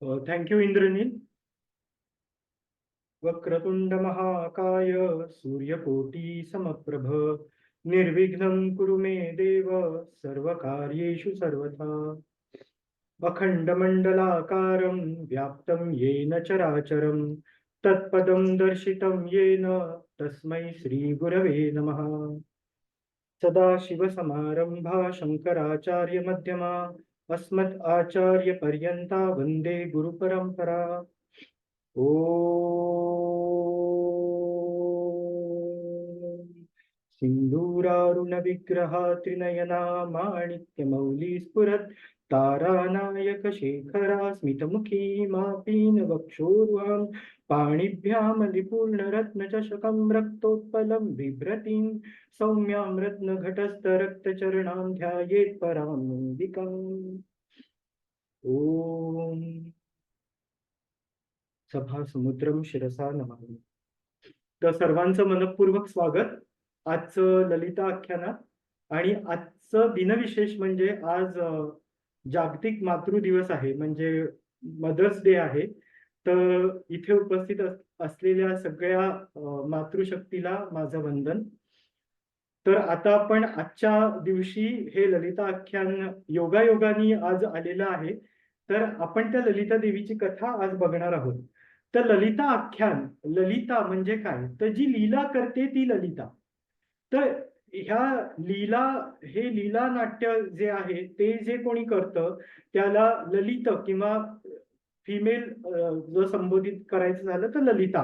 Thank you Indranil. Vakratunda महाकाय सूर्यकोटी समप्रभ निर्विघ्नं कुरु मे देव सर्वकार्येषु सर्वथा. अखंडमंडलाकारं व्याप्तं येन चराचरं तत्पदं दर्शितं येन तस्मै श्रीगुरवे नमः. सदाशिवसमारंभा शंकराचार्यमध्यमा अस्मत् आचार्यपर्यन्ता वन्दे गुरुपरम्परा. ओ सिंदूरारुण विग्रहा त्रिनयना माणिक्यमौली स्फुरत् तारानायक शेखरा स्मितमुखी मापीन वक्षोरुहां पाणिभ्यां लिपूर्णरत्नचषकं रक्तोत्पलं बिभ्रतीं सौम्यां रत्नघटस्थरक्तचरणां ध्यायेत् पराम्बिकाम्. ओम सभा समुद्रम शिरसा नमामि. तर सर्वांचं मनपूर्वक स्वागत आजचं ललिता आख्यानात. आणि आजचं दिनविशेष म्हणजे आज जागतिक मातृ दिवस आहे, म्हणजे मदर्स डे आहे. तर इथे उपस्थित असलेल्या सगळ्या मातृशक्तीला माझं वंदन. तर आता आपण आजच्या दिवशी हे ललिता आख्यान योगायोगाने आज आलेलं आहे. तर आपण त्या ललिता देवीची कथा आज बघणार आहोत. तर ललिता आख्यान, ललिता म्हणजे काय, तर जी लीला करते ती ललिता. तर ह्या लीला, हे लीला नाट्य जे आहे ते जे कोणी करतं त्याला ललित किंवा फिमेल जर संबोधित करायचं झालं तर ललिता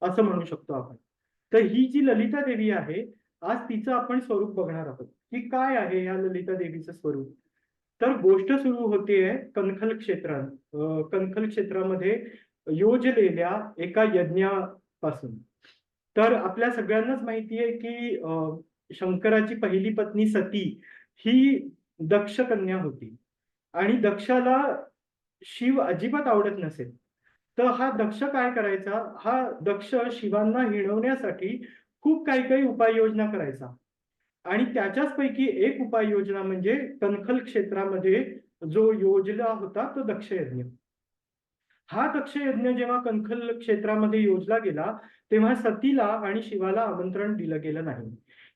असं म्हणू शकतो आपण. तर ही जी ललिता देवी आहे, आज तिचं आपण स्वरूप बघणार आहोत की काय आहे या ललिता देवीचं स्वरूप. तर गोष्ट सुरू होतीये कणखल क्षेत्रात, कणखल क्षेत्रामध्ये योजलेल्या एका यज्ञापासून. तर आपल्या सगळ्यांनाच माहिती आहे की शंकराची पहिली पत्नी सती ही दक्ष कन्या होती. आणि दक्षाला शिव अजिबात आवडत नसेल. तर हा दक्ष काय करायचा, हा दक्ष शिवांना हिणवण्यासाठी खूप काही काही उपाययोजना करायचा. आणि त्याच्याच पैकी एक उपाययोजना म्हणजे कणखल क्षेत्रामध्ये जो योजला होता तो दक्ष यज्ञ. हा दक्ष यज्ञ जेव्हा कणखल क्षेत्रामध्ये योजला गेला तेव्हा सतीला आणि शिवाला आमंत्रण दिलं गेलं नाही.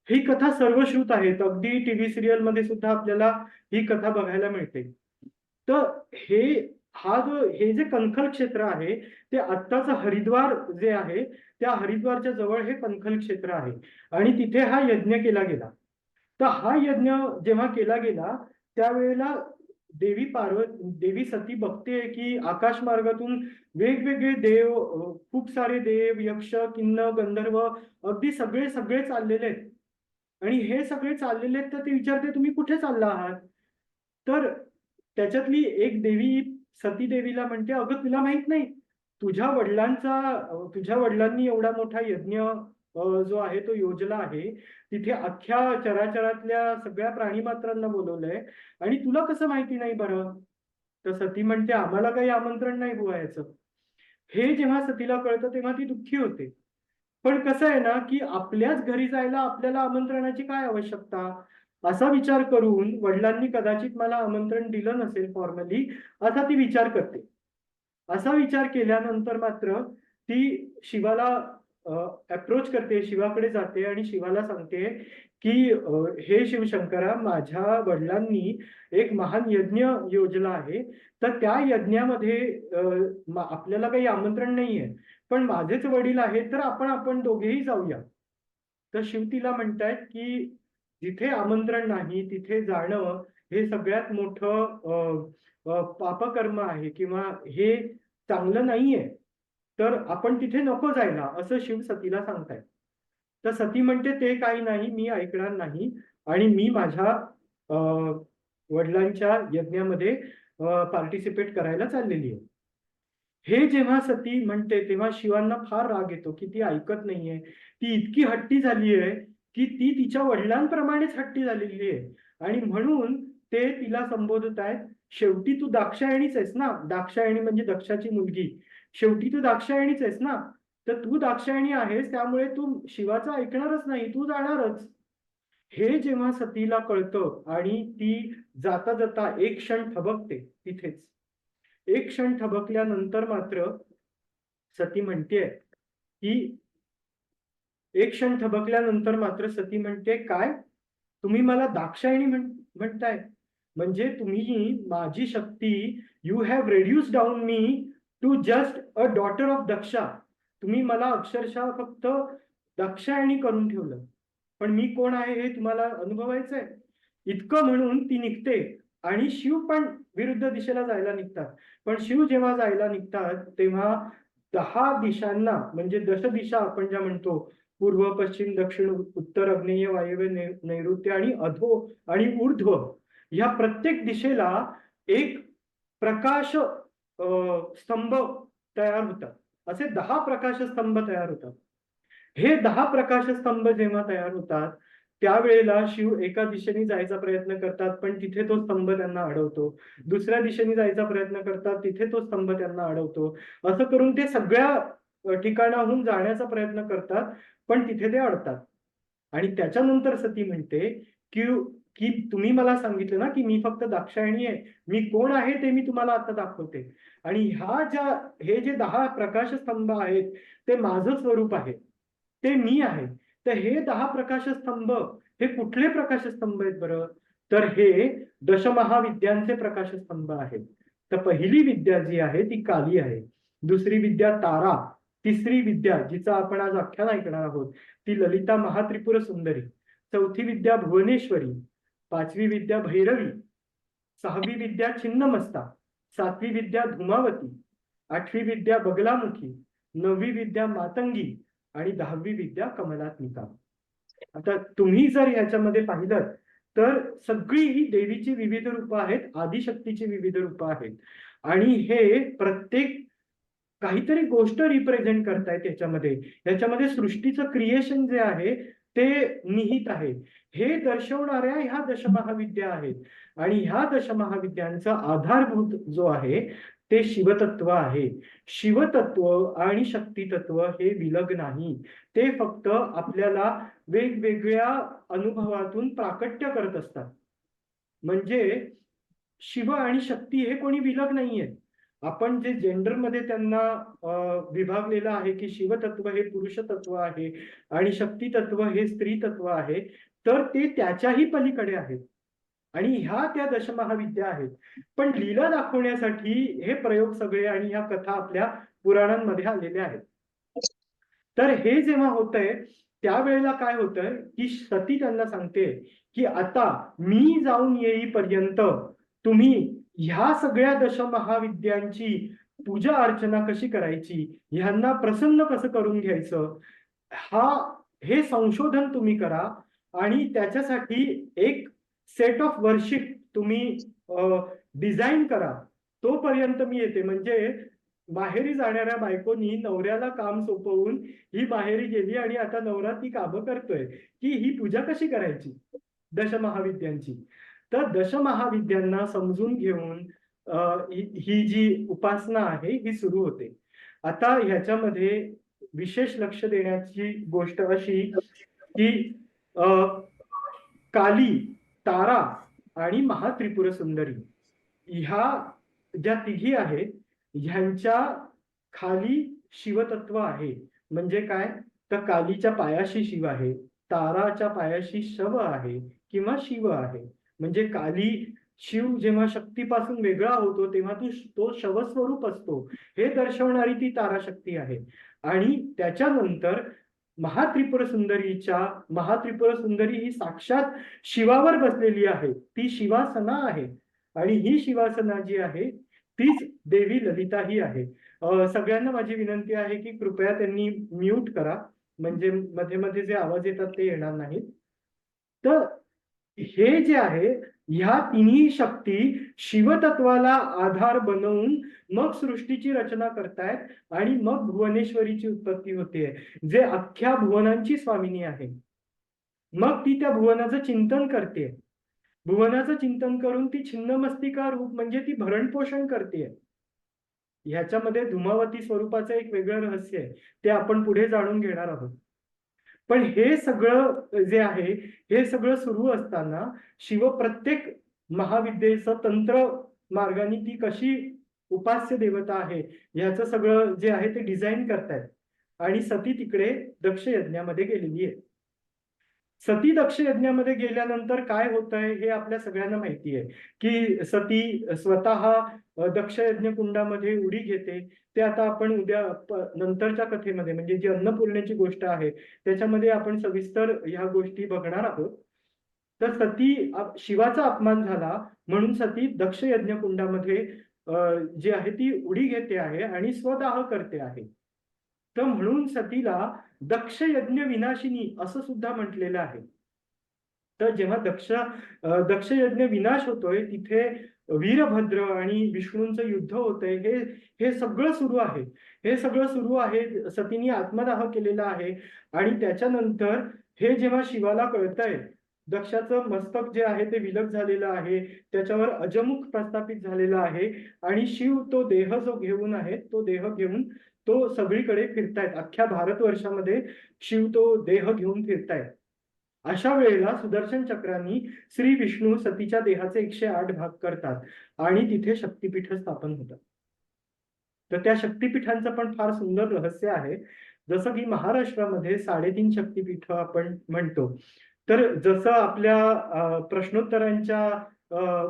ही कथा सर्वश्रुत आहेत, अगदी टीव्ही सिरियल मध्ये सुद्धा आपल्याला ही कथा बघायला मिळते. तर हे हा जो हे जे कणखल क्षेत्र आहे ते आत्ताचं हरिद्वार जे आहे त्या हरिद्वारच्या जवळ हे कणखल क्षेत्र आहे. आणि तिथे हा यज्ञ केला गेला. तर हा यज्ञ जेव्हा केला गेला त्यावेळेला देवी सती बघते की आकाश मार्गातून वेगवेगळे देव, खूप सारे देव, यक्ष, किन्नर, गंधर्व, अगदी सगळे सगळे चाललेले आहेत. आणि हे सगळे चाललेले आहेत तर ती विचारते तुम्ही कुठे चालला आहात. तर त्याच्यातली एक देवी सती देवीला म्हणते अगं तुला माहित नाही, तुझ्या वडिलांनी एवढा मोठा यज्ञ जो आहे तो योजला आहे. तिथे अख्ख्या चराचरातल्या सगळ्या प्राणीमात्रांना बोलवलंय आणि तुला कसं माहिती नाही बरं. तर सती म्हणते आम्हाला काही आमंत्रण नाही बुवा याचं. हे जेव्हा सतीला कळतं तेव्हा ती दुःखी होते. पण कसं आहे ना की आपल्याच घरी जायला आपल्याला आमंत्रणाची काय आवश्यकता, असा विचार करून वडिलांनी कदाचित मला आमंत्रण दिलं नसेल फॉर्मली, असा ती विचार करते. असा विचार केल्यानंतर मात्र ती शिवाला अप्रोच करते, शिवाकडे जाते आणि शिवाला सांगते की हे शिवशंकरा, माझ्या वडिलांनी एक महान यज्ञ योजला आहे. तर त्या यज्ञामध्ये आपल्याला काही आमंत्रण नाहीये, पण माझेच वडील आहेत तर आपण दोघेही जाऊया. तर शिव तिला म्हणतायत की जिथे आमंत्रण नाही तिथे जाणं हे सगळ्यात मोठं पापकर्म आहे किंवा हे चांगलं नाहीये. तर आपण तिथे नको जायला असं शिव सतीला सांगतायत. तर सती म्हणते ते काही नाही, मी ऐकणार नाही आणि मी माझ्या वडिलांच्या यज्ञामध्ये पार्टिसिपेट करायला चाललेली आहे. हे जेव्हा सती म्हणते तेव्हा शिवांना फार राग येतो की ती ऐकत नाहीये. ती इतकी हट्टी झाली आहे की ती तिच्या वडिलांप्रमाणेच हट्टी झालेली आहे. आणि म्हणून ते तिला संबोधत आहेत, शेवटी तू दाक्षायणीच आहेस ना. दाक्षायणी म्हणजे दक्षाची मुलगी. शेवटी तू दाक्षायणीच आहेस ना. तर तू दाक्षायणी आहेस त्यामुळे तू शिवाचं ऐकणारच नाही, तू जाणारच. हे जेव्हा सतीला कळतं आणि ती जाता जाता एक क्षण थबकते तिथेच. एक क्षण थबकल्यानंतर मात्र सती म्हणतेय की एक क्षण थबकल्यानंतर मात्र सती म्हणते, काय तुम्ही मला दाक्षायणी म्हणताय? म्हणजे तुम्ही माझी शक्ती, you have reduce down me to just a daughter of Daksha. तुम्ही मला अक्षरशः फक्त दाक्षायणी करून ठेवलं. पण मी कोण आहे हे तुम्हाला अनुभवायचंय. इतकं म्हणून ती निघते आणि शिव पण विरुद्ध दिशेला जायला निघतात. पण शिव जेव्हा जायला निघतात तेव्हा 10 दिशांना, म्हणजे दशदिशा आपण ज्या म्हणतो, पूर्व, पश्चिम, दक्षिण, उत्तर, आग्नेय, वायव्य, नैऋत्य आणि अधो आणि ऊर्ध्व, ह्या प्रत्येक दिशेला एक प्रकाश स्तंभ तयार होतात. असे 10 प्रकाश स्तंभ तयार होतात. हे 10 प्रकाश स्तंभ जेव्हा तयार होतात त्यावेळेला शिव एका दिशेने जायचा प्रयत्न करतात, पण तिथे तो स्तंभ त्यांना अडवतो. दुसऱ्या दिशेने जायचा प्रयत्न करतात, तिथे तो स्तंभ त्यांना अडवतो. असं करून ते सगळ्या ठिकाणाहून जाण्याचा प्रयत्न करतात, पण तिथे ते अडतात. आणि त्याच्यानंतर सती म्हणते की की तुम्ही मला सांगितलं ना की मी फक्त दाक्षायणी आहे, मी कोण आहे ते मी तुम्हाला आता दाखवते. आणि हे जे 10 प्रकाश स्तंभ आहेत ते माझं स्वरूप आहे, ते मी आहे. तर हे 10 प्रकाश स्तंभ हे कुठले प्रकाश स्तंभ आहेत बरं? तर हे दशमहाविद्यांचे प्रकाश स्तंभ आहेत. तर पहिली विद्या जी आहे ती काली आहे, दुसरी विद्या तारा, तिसरी विद्या जिचं आपण आज आख्यान ऐकणार आहोत ती ललिता महात्रिपुर सुंदरी, चौथी विद्या भुवनेश्वरी, पाचवी विद्या भैरवी, सहावी विद्या छिन्नमस्ता, सातवी विद्या धुमावती, आठवी विद्या बगलामुखी, नववी विद्या मातंगी आणि 10वी विद्या कमलात्मिका. आता तुम्ही जर ह्याच्यामध्ये पाहिलं तर सगळी ही देवीची विविध रूपं आहेत, आदिशक्तीची विविध रूपं आहेत. आणि हे प्रत्येक काहीतरी गोष्ट रिप्रेझेंट करतायत ह्याच्यामध्ये सृष्टीचं क्रिएशन जे आहे ते निहित आहे. हे दर्शवणाऱ्या ह्या दशमहाविद्या आहेत. आणि ह्या दशमहाविद्यांचा आधारभूत जो आहे ते शिवतत्व आहे. शिवतत्व आणि शक्तितत्व हे विलग नाही, ते फक्त आपल्याला वेगवेगळ्या अनुभवातून प्राकट्य करत असतात. म्हणजे शिव आणि शक्ती हे कोणी विलग नाहीये. आपण जे जेंडरमध्ये त्यांना विभागलेलं आहे की शिवतत्व हे पुरुषतत्व आहे आणि शक्तितत्व हे स्त्रीतत्व आहे, तर ते त्याच्याही पलीकडे आहेत. आणि ह्या त्या दशमहाविद्या आहेत. पण लीला दाखवण्यासाठी हे प्रयोग सगळे आणि ह्या कथा आपल्या पुराणांमध्ये आलेल्या आहेत. तर हे जेव्हा होतंय त्यावेळेला काय होतंय की सती त्यांना सांगते की आता मी जाऊन येईपर्यंत तुम्ही ह्या सगळ्या दशमहाविद्यांची पूजा अर्चना कशी करायची, ह्यांना प्रसन्न कसं करून घ्यायचं, हे संशोधन तुम्ही करा. आणि त्याच्यासाठी एक सेट ऑफ वर्शिप तुम्ही डिझाईन करा. तोपर्यंत मी येते. म्हणजे माहेरी जाणाऱ्या बायकोनी नवऱ्याला काम सोपवून ही माहेरी गेली आणि आता नवरा ती कामं करतोय की ही पूजा कशी करायची दशमहाविद्यांची. तर दशमहाविद्यांना समजून घेऊन ही जी उपासना आहे ही सुरू होते. आता ह्याच्यामध्ये विशेष लक्ष देण्याची गोष्ट अशी की काली, तारा आणि महात्रिपुर सुंदरी ह्या ज्या तिघी आहेत ह्यांच्या खाली शिवतत्व आहे. म्हणजे काय, तर कालीच्या पायाशी शिव आहे, ताराच्या पायाशी शव आहे किंवा शिव आहे. म्हणजे काली शिव जेव्हा शक्तीपासून वेगळा होतो तेव्हा तो शवस्वरूप असतो, हे दर्शवणारी ती ताराशक्ती आहे. आणि त्याच्यानंतर महात्रिपुर सुंदरी ही साक्षात शिवावर बसलेली आहे, ती शिवासना आहे. आणि ही शिवासना जी आहे तीच देवी ललिता ही आहे. सगळ्यांना माझी विनंती आहे की कृपया त्यांनी म्यूट करा, म्हणजे मध्ये मध्ये जे आवाज येतात ते येणार नाहीत. तर हे जे आहे ह्या तिन्ही शक्ती शिवतत्वाला आधार बनवून मग सृष्टीची रचना करतायत आणि मग भुवनेश्वरीची उत्पत्ती होते, जे अख्ख्या भुवनांची स्वामिनी आहे. मग ती त्या भुवनाचं चिंतन करते. भुवनाचं चिंतन करून ती छिन्नमस्तिका रूप म्हणजे ती भरणपोषण करते. ह्याच्यामध्ये धुमावती स्वरूपाचं एक वेगळं रहस्य आहे, ते आपण पुढे जाणून घेणार आहोत. पण हे सगळं जे आहे हे सगळं सुरू असताना शिव प्रत्येक महाविद्येचं तंत्र मार्गाने ती कशी उपास्य देवता आहे, ह्याचं सगळं जे आहे ते डिझाईन करतायत. आणि सती तिकडे दक्ष यज्ञामध्ये गेलेली आहे. सती दक्ष यज्ञामध्ये गेल्यानंतर काय होतंय हे आपल्या सगळ्यांना माहिती आहे, की सती स्वतः दक्ष यज्ञ कुंडामध्ये उडी घेते. ते आता आपण उद्या नंतरच्या कथेमध्ये, म्हणजे जी अन्नपूर्णेची गोष्ट आहे त्याच्यामध्ये आपण सविस्तर ह्या गोष्टी बघणार आहोत. तर सती शिवाचा अपमान झाला म्हणून सती दक्ष यज्ञ कुंडामध्ये जी आहे ती उडी घेते आहे आणि स्वदाह करते आहे. तर म्हणून सतीला दक्ष यज्ञ विनाशिनी असं सुद्धा म्हटलेलं आहे. तर जेव्हा दक्ष यज्ञ विनाश होतोय तिथे वीरभद्र आणि विष्णूंचं युद्ध होतंय, हे सगळं सुरू आहे. हे सगळं सुरू आहे, सतीने आत्मदाह केलेला आहे. आणि त्याच्यानंतर हे जेव्हा शिवाला कळतंय, दक्षाचं मस्तक जे आहे ते विलग झालेलं आहे, त्याच्यावर अजमुख प्रस्थापित झालेला आहे आणि शिव तो देह जो घेऊन आहे तो देह घेऊन तो सगळीकडे फिरतायत. अख्ख्या भारतवर्षामध्ये शिव तो देह घेऊन फिरतायत. अशा वेळेला सुदर्शन चक्रांनी श्री विष्णू सतीच्या देहाचे 108 भाग करतात आणि तिथे शक्तिपीठ स्थापन होतात. तर त्या शक्तिपीठांचं पण फार सुंदर रहस्य आहे. जसं की महाराष्ट्रामध्ये 3.5 शक्तिपीठ आपण म्हणतो. तर जसं आपल्या प्रश्नोत्तरांच्या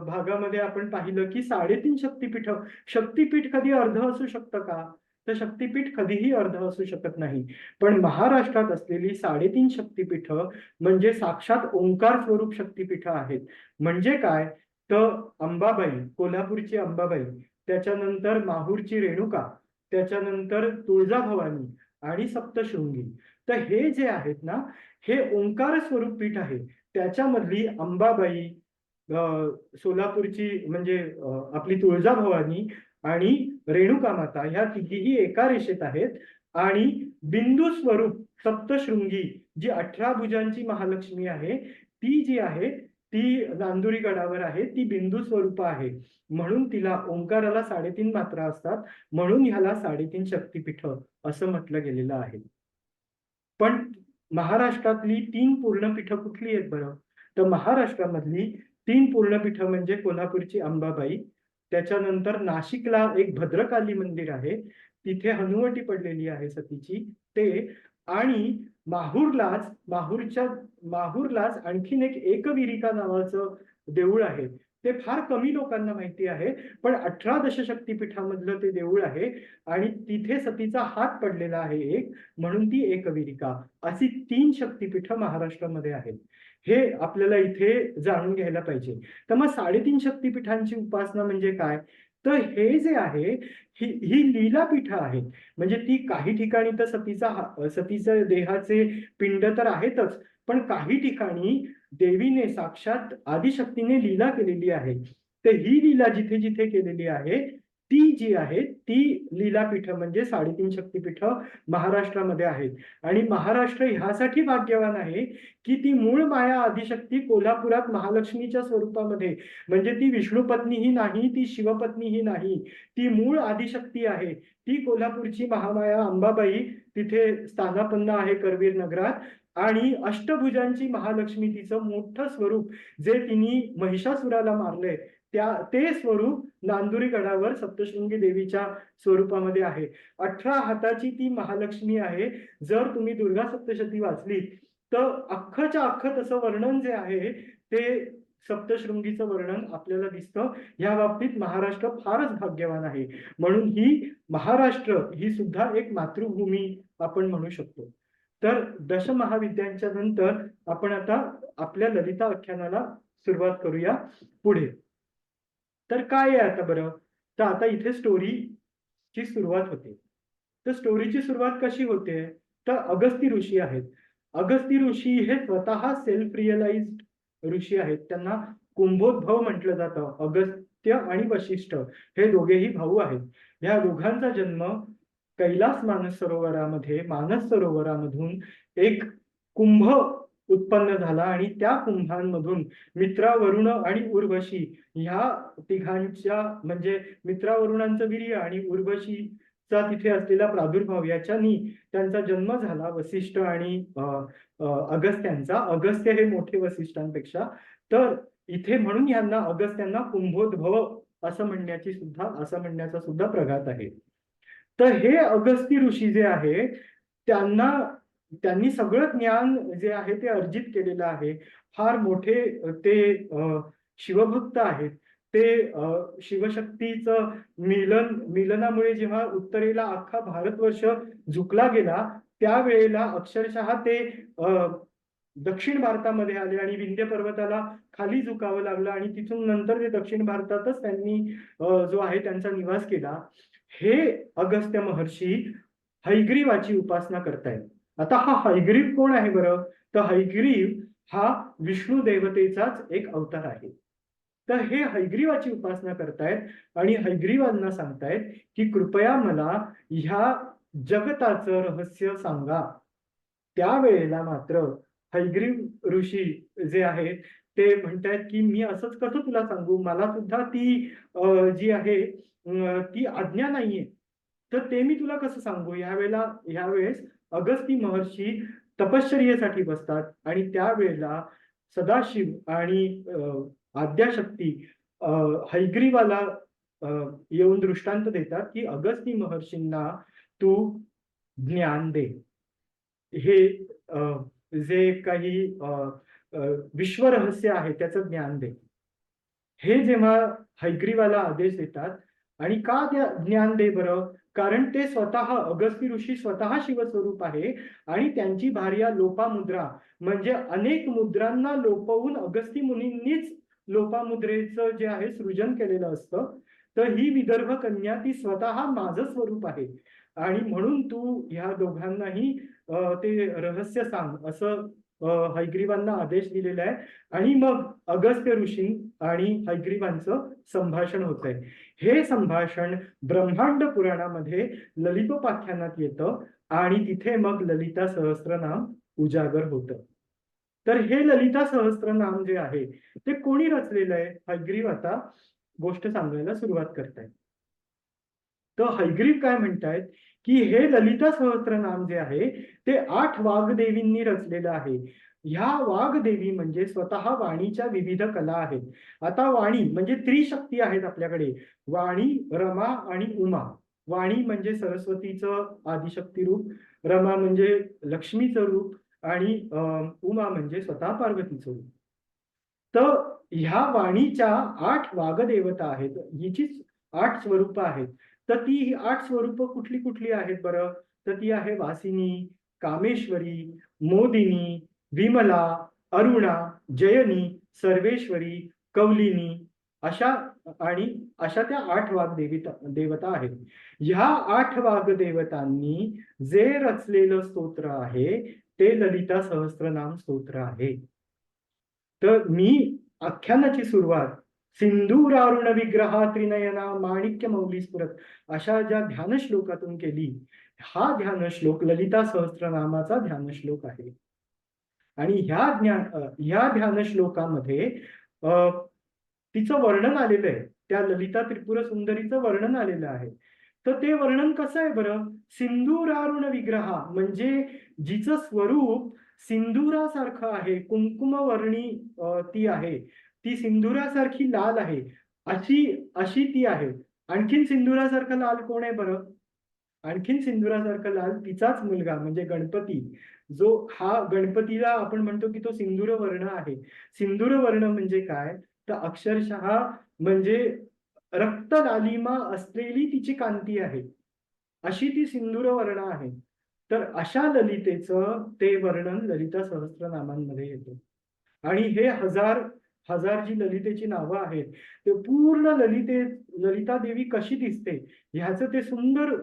भागामध्ये आपण पाहिलं की 3.5 शक्तिपीठ, शक्तिपीठ कधी अर्ध असू शकतं का? तर शक्तिपीठ कधीही अर्ध असू शकत नाही. पण महाराष्ट्रात असलेली 3.5 शक्तिपीठ म्हणजे साक्षात ओंकार स्वरूप शक्तिपीठ आहेत. म्हणजे काय? तर अंबाबाई, कोल्हापूरची अंबाबाई, त्याच्यानंतर माहूरची रेणुका, त्याच्यानंतर तुळजाभवानी आणि सप्तशृंगी. तर हे जे आहेत ना, हे ओंकार स्वरूप पीठ आहे. त्याच्यामधली अंबाबाई, सोलापूरची म्हणजे आपली तुळजाभवानी आणि रेणुका माता ह्या तिघीही एका रेषेत आहेत. आणि बिंदू स्वरूप सप्तशृंगी जी 18 भुजांची महालक्ष्मी आहे, ती जी आहे ती नांदुरी गडावर आहे, ती बिंदू स्वरूप आहे. म्हणून तिला ओंकाराला 3.5 मात्रा असतात, म्हणून ह्याला 3.5 शक्तिपीठ असं म्हटलं गेलेलं आहे. पण महाराष्ट्रातली 3 पूर्णपीठ कुठली आहेत बरं? तर महाराष्ट्रामधली 3 पूर्णपीठ म्हणजे कोल्हापूरची अंबाबाई, त्याच्यानंतर नाशिकला एक भद्रकाली मंदिर आहे, तिथे हनुवटी पडलेली आहे सतीची ते. आणि माहूरलाच आणखीन एक एकवीरिका नावाचं देऊळ आहे. ते फार कमी लोकांना माहिती आहे, पण 18 दशशक्तिपीठामधलं ते देऊळ आहे आणि तिथे सतीचा हात पडलेला आहे एक, म्हणून ती एकवीरिका. अशी 3 शक्तिपीठ महाराष्ट्रामध्ये आहेत. हे आपल्याला इथे जाणून घ्यायला पाहिजे. तर मग 3.5 शक्तिपीठांची उपासना म्हणजे काय? तर हे जे आहे ही लीलापीठ आहेत. म्हणजे ती काही ठिकाणी तर सतीच्या देहाचे पिंड तर आहेतच, पण काही ठिकाणी देवीने साक्षात आदिशक्तीने लीला केलेली आहे. तर ही लीला जिथे जिथे केलेली आहे ती जी आहे ती लीलापीठ म्हणजे 3.5 शक्तिपीठ महाराष्ट्रामध्ये आहेत. आणि महाराष्ट्र ह्यासाठी भाग्यवान आहे की ती मूळ माया आदिशक्ती कोल्हापुरात महालक्ष्मीच्या स्वरूपामध्ये, म्हणजे ती विष्णुपत्नीही नाही, ती शिवपत्नीही नाही, ती मूळ आदिशक्ती आहे. ती कोल्हापूरची महामाया अंबाबाई तिथे स्थानापन्न आहे करवीर नगरात. आणि अष्टभुजांची महालक्ष्मी तिचं मोठं स्वरूप जे तिने महिषासुराला मारलंय ते स्वरूप नांदुरी गडावर सप्तशृंगी देवीच्या स्वरूपामध्ये आहे. 18 हाताची ती महालक्ष्मी आहे. जर तुम्ही दुर्गा सप्तशती वाचली तर अख्खच्या अख्खं तसं वर्णन जे आहे ते सप्तशृंगीचं वर्णन आपल्याला दिसतं. या बाबतीत महाराष्ट्र फारच भाग्यवान आहे. म्हणून ही महाराष्ट्र ही सुद्धा एक मातृभूमी आपण म्हणू शकतो. तर दशमहाविद्यांच्या नंतर आपण आता आपल्या ललिता आख्यानाला सुरुवात करूया पुढे. तर काय आहे आता बरं? तर आता इथे स्टोरीची सुरुवात होते. तर स्टोरीची सुरुवात कशी होते? तर अगस्ती ऋषी आहेत. अगस्ती ऋषी हे स्वतः सेल्फ रिअलाइज्ड ऋषी आहेत. त्यांना कुंभोद्भव म्हटलं जातं. अगस्त्य आणि वशिष्ठ हे दोघेही भाऊ आहेत. या दोघांचा जन्म कैलास मानस सरोवरामधून एक कुंभ उत्पन्न झाला आणि त्या कुंभांमधून मित्रावरुण आणि उर्वशी ह्या तिघांच्या, म्हणजे मित्रावरुणांचं वीर्य आणि उर्वशीचा तिथे असलेला प्रादुर्भाव याच्यानी त्यांचा जन्म झाला वसिष्ठ आणि अगस्त्यांचा. अगस्त्य हे मोठे वसिष्ठांपेक्षा. तर इथे म्हणून यांना अगस्त्यांना कुंभोद्भव असं म्हणण्याचा सुद्धा प्रघात आहे. तर हे अगस्ती ऋषी जे आहे त्यांनी सगळं ज्ञान जे आहे ते अर्जित केलेलं आहे. फार मोठे ते शिवभक्त आहेत. ते शिवशक्तीचं मिलनामुळे जेव्हा उत्तरेला अख्खा भारतवर्ष झुकला गेला, त्यावेळेला अक्षरशः ते दक्षिण भारतामध्ये आले आणि विंध्य पर्वताला खाली झुकावं लागलं आणि तिथून नंतर ते दक्षिण भारतातच त्यांनी जो आहे त्यांचा निवास केला. हे अगस्त्य महर्षी हयग्रीवाची उपासना करतायत. आता हा हयग्रीव कोण आहे बरं? तर हयग्रीव हा विष्णू देवतेचाच एक अवतार आहे. तर हे हयग्रीवाची उपासना करतायत आणि हयग्रीवांना सांगतायत की कृपया मला ह्या जगताचं रहस्य सांगा. त्यावेळेला मात्र हयग्रीव ऋषी जे आहेत ते म्हणतायत की मी असंच कसं तुला सांगू, मला सुद्धा ती जी आहे ती आज्ञा नाहीये, तर ते मी तुला कसं सांगू. ह्यावेळेस अगस्ती महर्षी तपश्चर्येसाठी बसतात आणि त्यावेळेला सदाशिव आणि आद्याशक्ती हयग्रीवाला येऊन दृष्टांत देतात की अगस्ती महर्षींना तू ज्ञान दे. हे जे काही विश्वरहस्य आहे त्याचं ज्ञान दे. हे जेव्हा हयग्रीवाला आदेश देतात आणि का ज्ञान दे बरं? कारण ते स्वतः अगस्ती ऋषी स्वतः शिवस्वरूप आहे आणि त्यांची भार्या लोपामुद्रा म्हणजे अनेक मुद्रांना लोपवून अगस्ती मुनींनीच लोपामुद्रेचं जे आहे सृजन केलेलं असतं. तर ही विदर्भ कन्या ती स्वतः माझं स्वरूप आहे आणि म्हणून तू ह्या दोघांनाही ते रहस्य सांग असं हयग्रीवांना आदेश दिलेला आहे. आणि मग अगस्त्य ऋषी आणि हयग्रीवांचं संभाषण होत आहे. हे संभाषण ब्रह्मांड पुराणामध्ये ललितोपाख्यानात येतं आणि तिथे मग ललिता सहस्त्रनाम उजागर होतं. तर हे ललिता सहस्त्रनाम जे आहे ते कोणी रचलेलं आहे? हयग्रीव आता गोष्ट सांगायला सुरुवात करतायत. तर हयग्रीव काय म्हणतायत की हे ललिता सहस्त्रनाम जे आहे ते 8 वाग्देवींनी रचलेलं आहे. ह्या वाग्देवी म्हणजे स्वतः वाणीच्या विविध कला आहेत. आता वाणी म्हणजे त्रिशक्ती आहेत आपल्याकडे. वाणी, रमा आणि उमा. वाणी म्हणजे सरस्वतीचं आदिशक्ती रूप, रमा म्हणजे लक्ष्मीचं रूप आणि उमा म्हणजे स्वतः पार्वतीचं रूप. तर ह्या वाणीच्या 8 वागदेवता आहेत. हिची 8 स्वरूप आहेत. तर ती 8 स्वरूप कुठली कुठली आहेत बरं? तर ती आहे वासिनी, कामेश्वरी, मोदिनी, विमला, अरुणा, जयनी, सर्वेश्वरी, कौलिनी अशा अशा त्या 8 देवता आहेत. ह्या 8 वाग्देवतांनी जे रचलेलं स्तोत्र आहे ते ललिता सहस्त्रनाम स्तोत्र आहे. तर मी आख्यानाची सुरुवात सिंधुरारुण विग्रहा त्रिनयना माणिक्य मौली स्फुरत अशा ज्या ध्यानश्लोकातून केली. हा ध्यानश्लोक ललिता सहस्त्रनामाचा ध्यानश्लोक आहे. आणि ह्या ध्यानश्लोकामध्ये तिचं वर्णन आलेलं आहे. त्या ललिता त्रिपुर सुंदरीचं वर्णन आलेलं आहे. तर ते वर्णन कसं आहे बरं? सिंधुरारुण विग्रहा म्हणजे जिचं स्वरूप सिंदुरासारखं आहे, कुंकुमवर्णी ती आहे, ती सिंदुरासारखी लाल आहे, अशी ती आहे. आणखीन सिंदुरासारखं लाल कोण आहे बरं? आणखीन सिंदुरासारखं लाल तिचाच मुलगा म्हणजे गणपती. जो हा गणपतीला आपण म्हणतो की तो सिंदूर वर्ण आहे. सिंदूर वर्ण म्हणजे काय? तर अक्षरशः म्हणजे रक्त लालिमा असलेली तिची कांती आहे. अशी ती सिंदूर वर्ण आहे. तर अशा ललितेचं ते वर्णन ललिता सहस्त्रनामांमध्ये येतं. आणि हे हजार जी ललितेची नावं आहेत ते पूर्ण ललिता देवी कशी दिसते ह्याचं ते सुंदर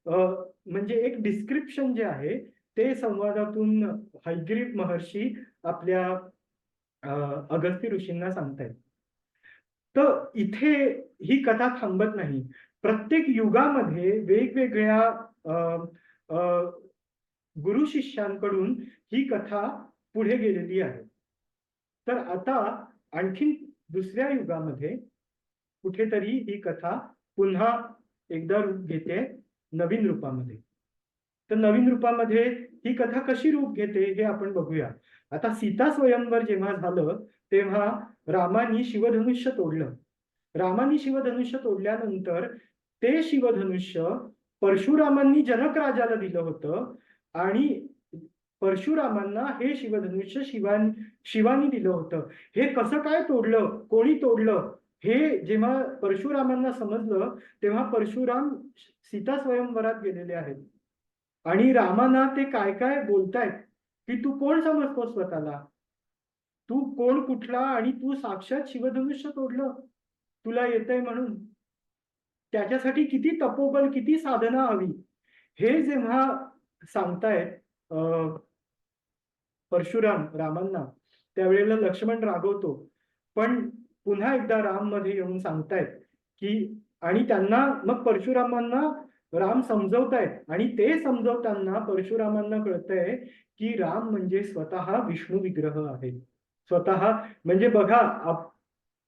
म्हणजे एक डिस्क्रिप्शन जे आहे ते संवादातून हयग्रीव महर्षी आपल्या अगस्त्य ऋषींना सांगतायत. तर इथे ही कथा थांबत नाही. प्रत्येक युगामध्ये वेगवेगळ्या गुरु शिष्यांकडून ही कथा पुढे गेलेली आहे. तर आता आणखीन दुसऱ्या युगामध्ये कुठेतरी ही कथा पुन्हा एकदा रूप घेते नवीन रूपामध्ये. तर नवीन रूपामध्ये ही कथा कशी रूप घेते हे आपण बघूया. आता सीता स्वयंवर जेव्हा झालं तेव्हा रामानी शिवधनुष्य तोडलं रामाने शिवधनुष्य तोडल्यानंतर ते शिवधनुष्य परशुरामांनी जनक राजाला दिलं होतं आणि परशुरामांना हे शिवधनुष्य शिवानी दिलं होतं. हे कसं काय तोडलं, कोणी तोडलं, हे जेव्हा परशुरामांना समजलं तेव्हा परशुराम सीता स्वयंवरात गेलेले आहेत आणि रामाना ते काय काय बोलतायत की तू कोण समजतो स्वतःला, तू कोण कुठला आणि तू साक्षात शिवधनुष्य तोडलं, तुला येतंय म्हणून. त्याच्यासाठी किती तपोबल, किती साधना हवी, हे जेव्हा सांगतायत परशुराम रामांना, त्यावेळेला लक्ष्मण रागवतो. पण पुन्हा एकदा राम मध्ये येऊन सांगतायत की, आणि त्यांना मग परशुरामांना राम समजवतायत आणि ते समजवताना परशुरामांना कळतंय की राम म्हणजे स्वतः विष्णू विग्रह आहे. स्वतः म्हणजे बघा,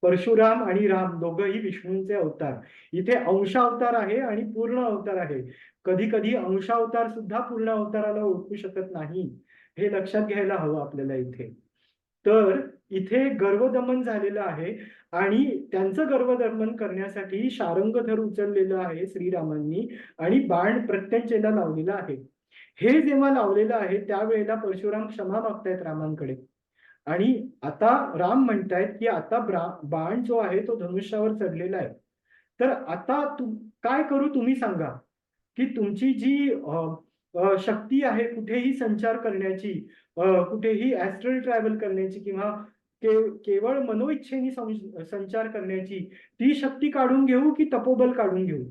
परशुराम आणि राम दोघंही विष्णूंचे अवतार. इथे अंशावतार आहे आणि पूर्ण अवतार आहे. कधी कधी अंशावतार सुद्धा पूर्ण अवताराला ओळखू शकत नाही, हे लक्षात घ्यायला हवं आपल्याला इथे. तर इथे गर्वदमन झालेलं आहे आणि त्यांचं गर्वदमन करण्यासाठी शारंगधर उचललेलं आहे श्रीरामांनी आणि बाण प्रत्यंचेला लावलेला आहे. हे जेव्हा लावलेलं आहे त्यावेळेला परशुराम क्षमा मागतायत रामांकडे आणि आता राम म्हणतायत की आता बाण जो आहे तो धनुष्यावर चढलेला आहे, तर आता काय करू तुम्ही सांगा, की तुमची जी शक्ती आहे कुठेही संचार करण्याची, कुठेही ऍस्ट्रल ट्रॅव्हल करण्याची किंवा केवळ मनोइच्छेने संचार करण्याची, ती शक्ती काढून घेऊ की तपोबल काढून घेऊ.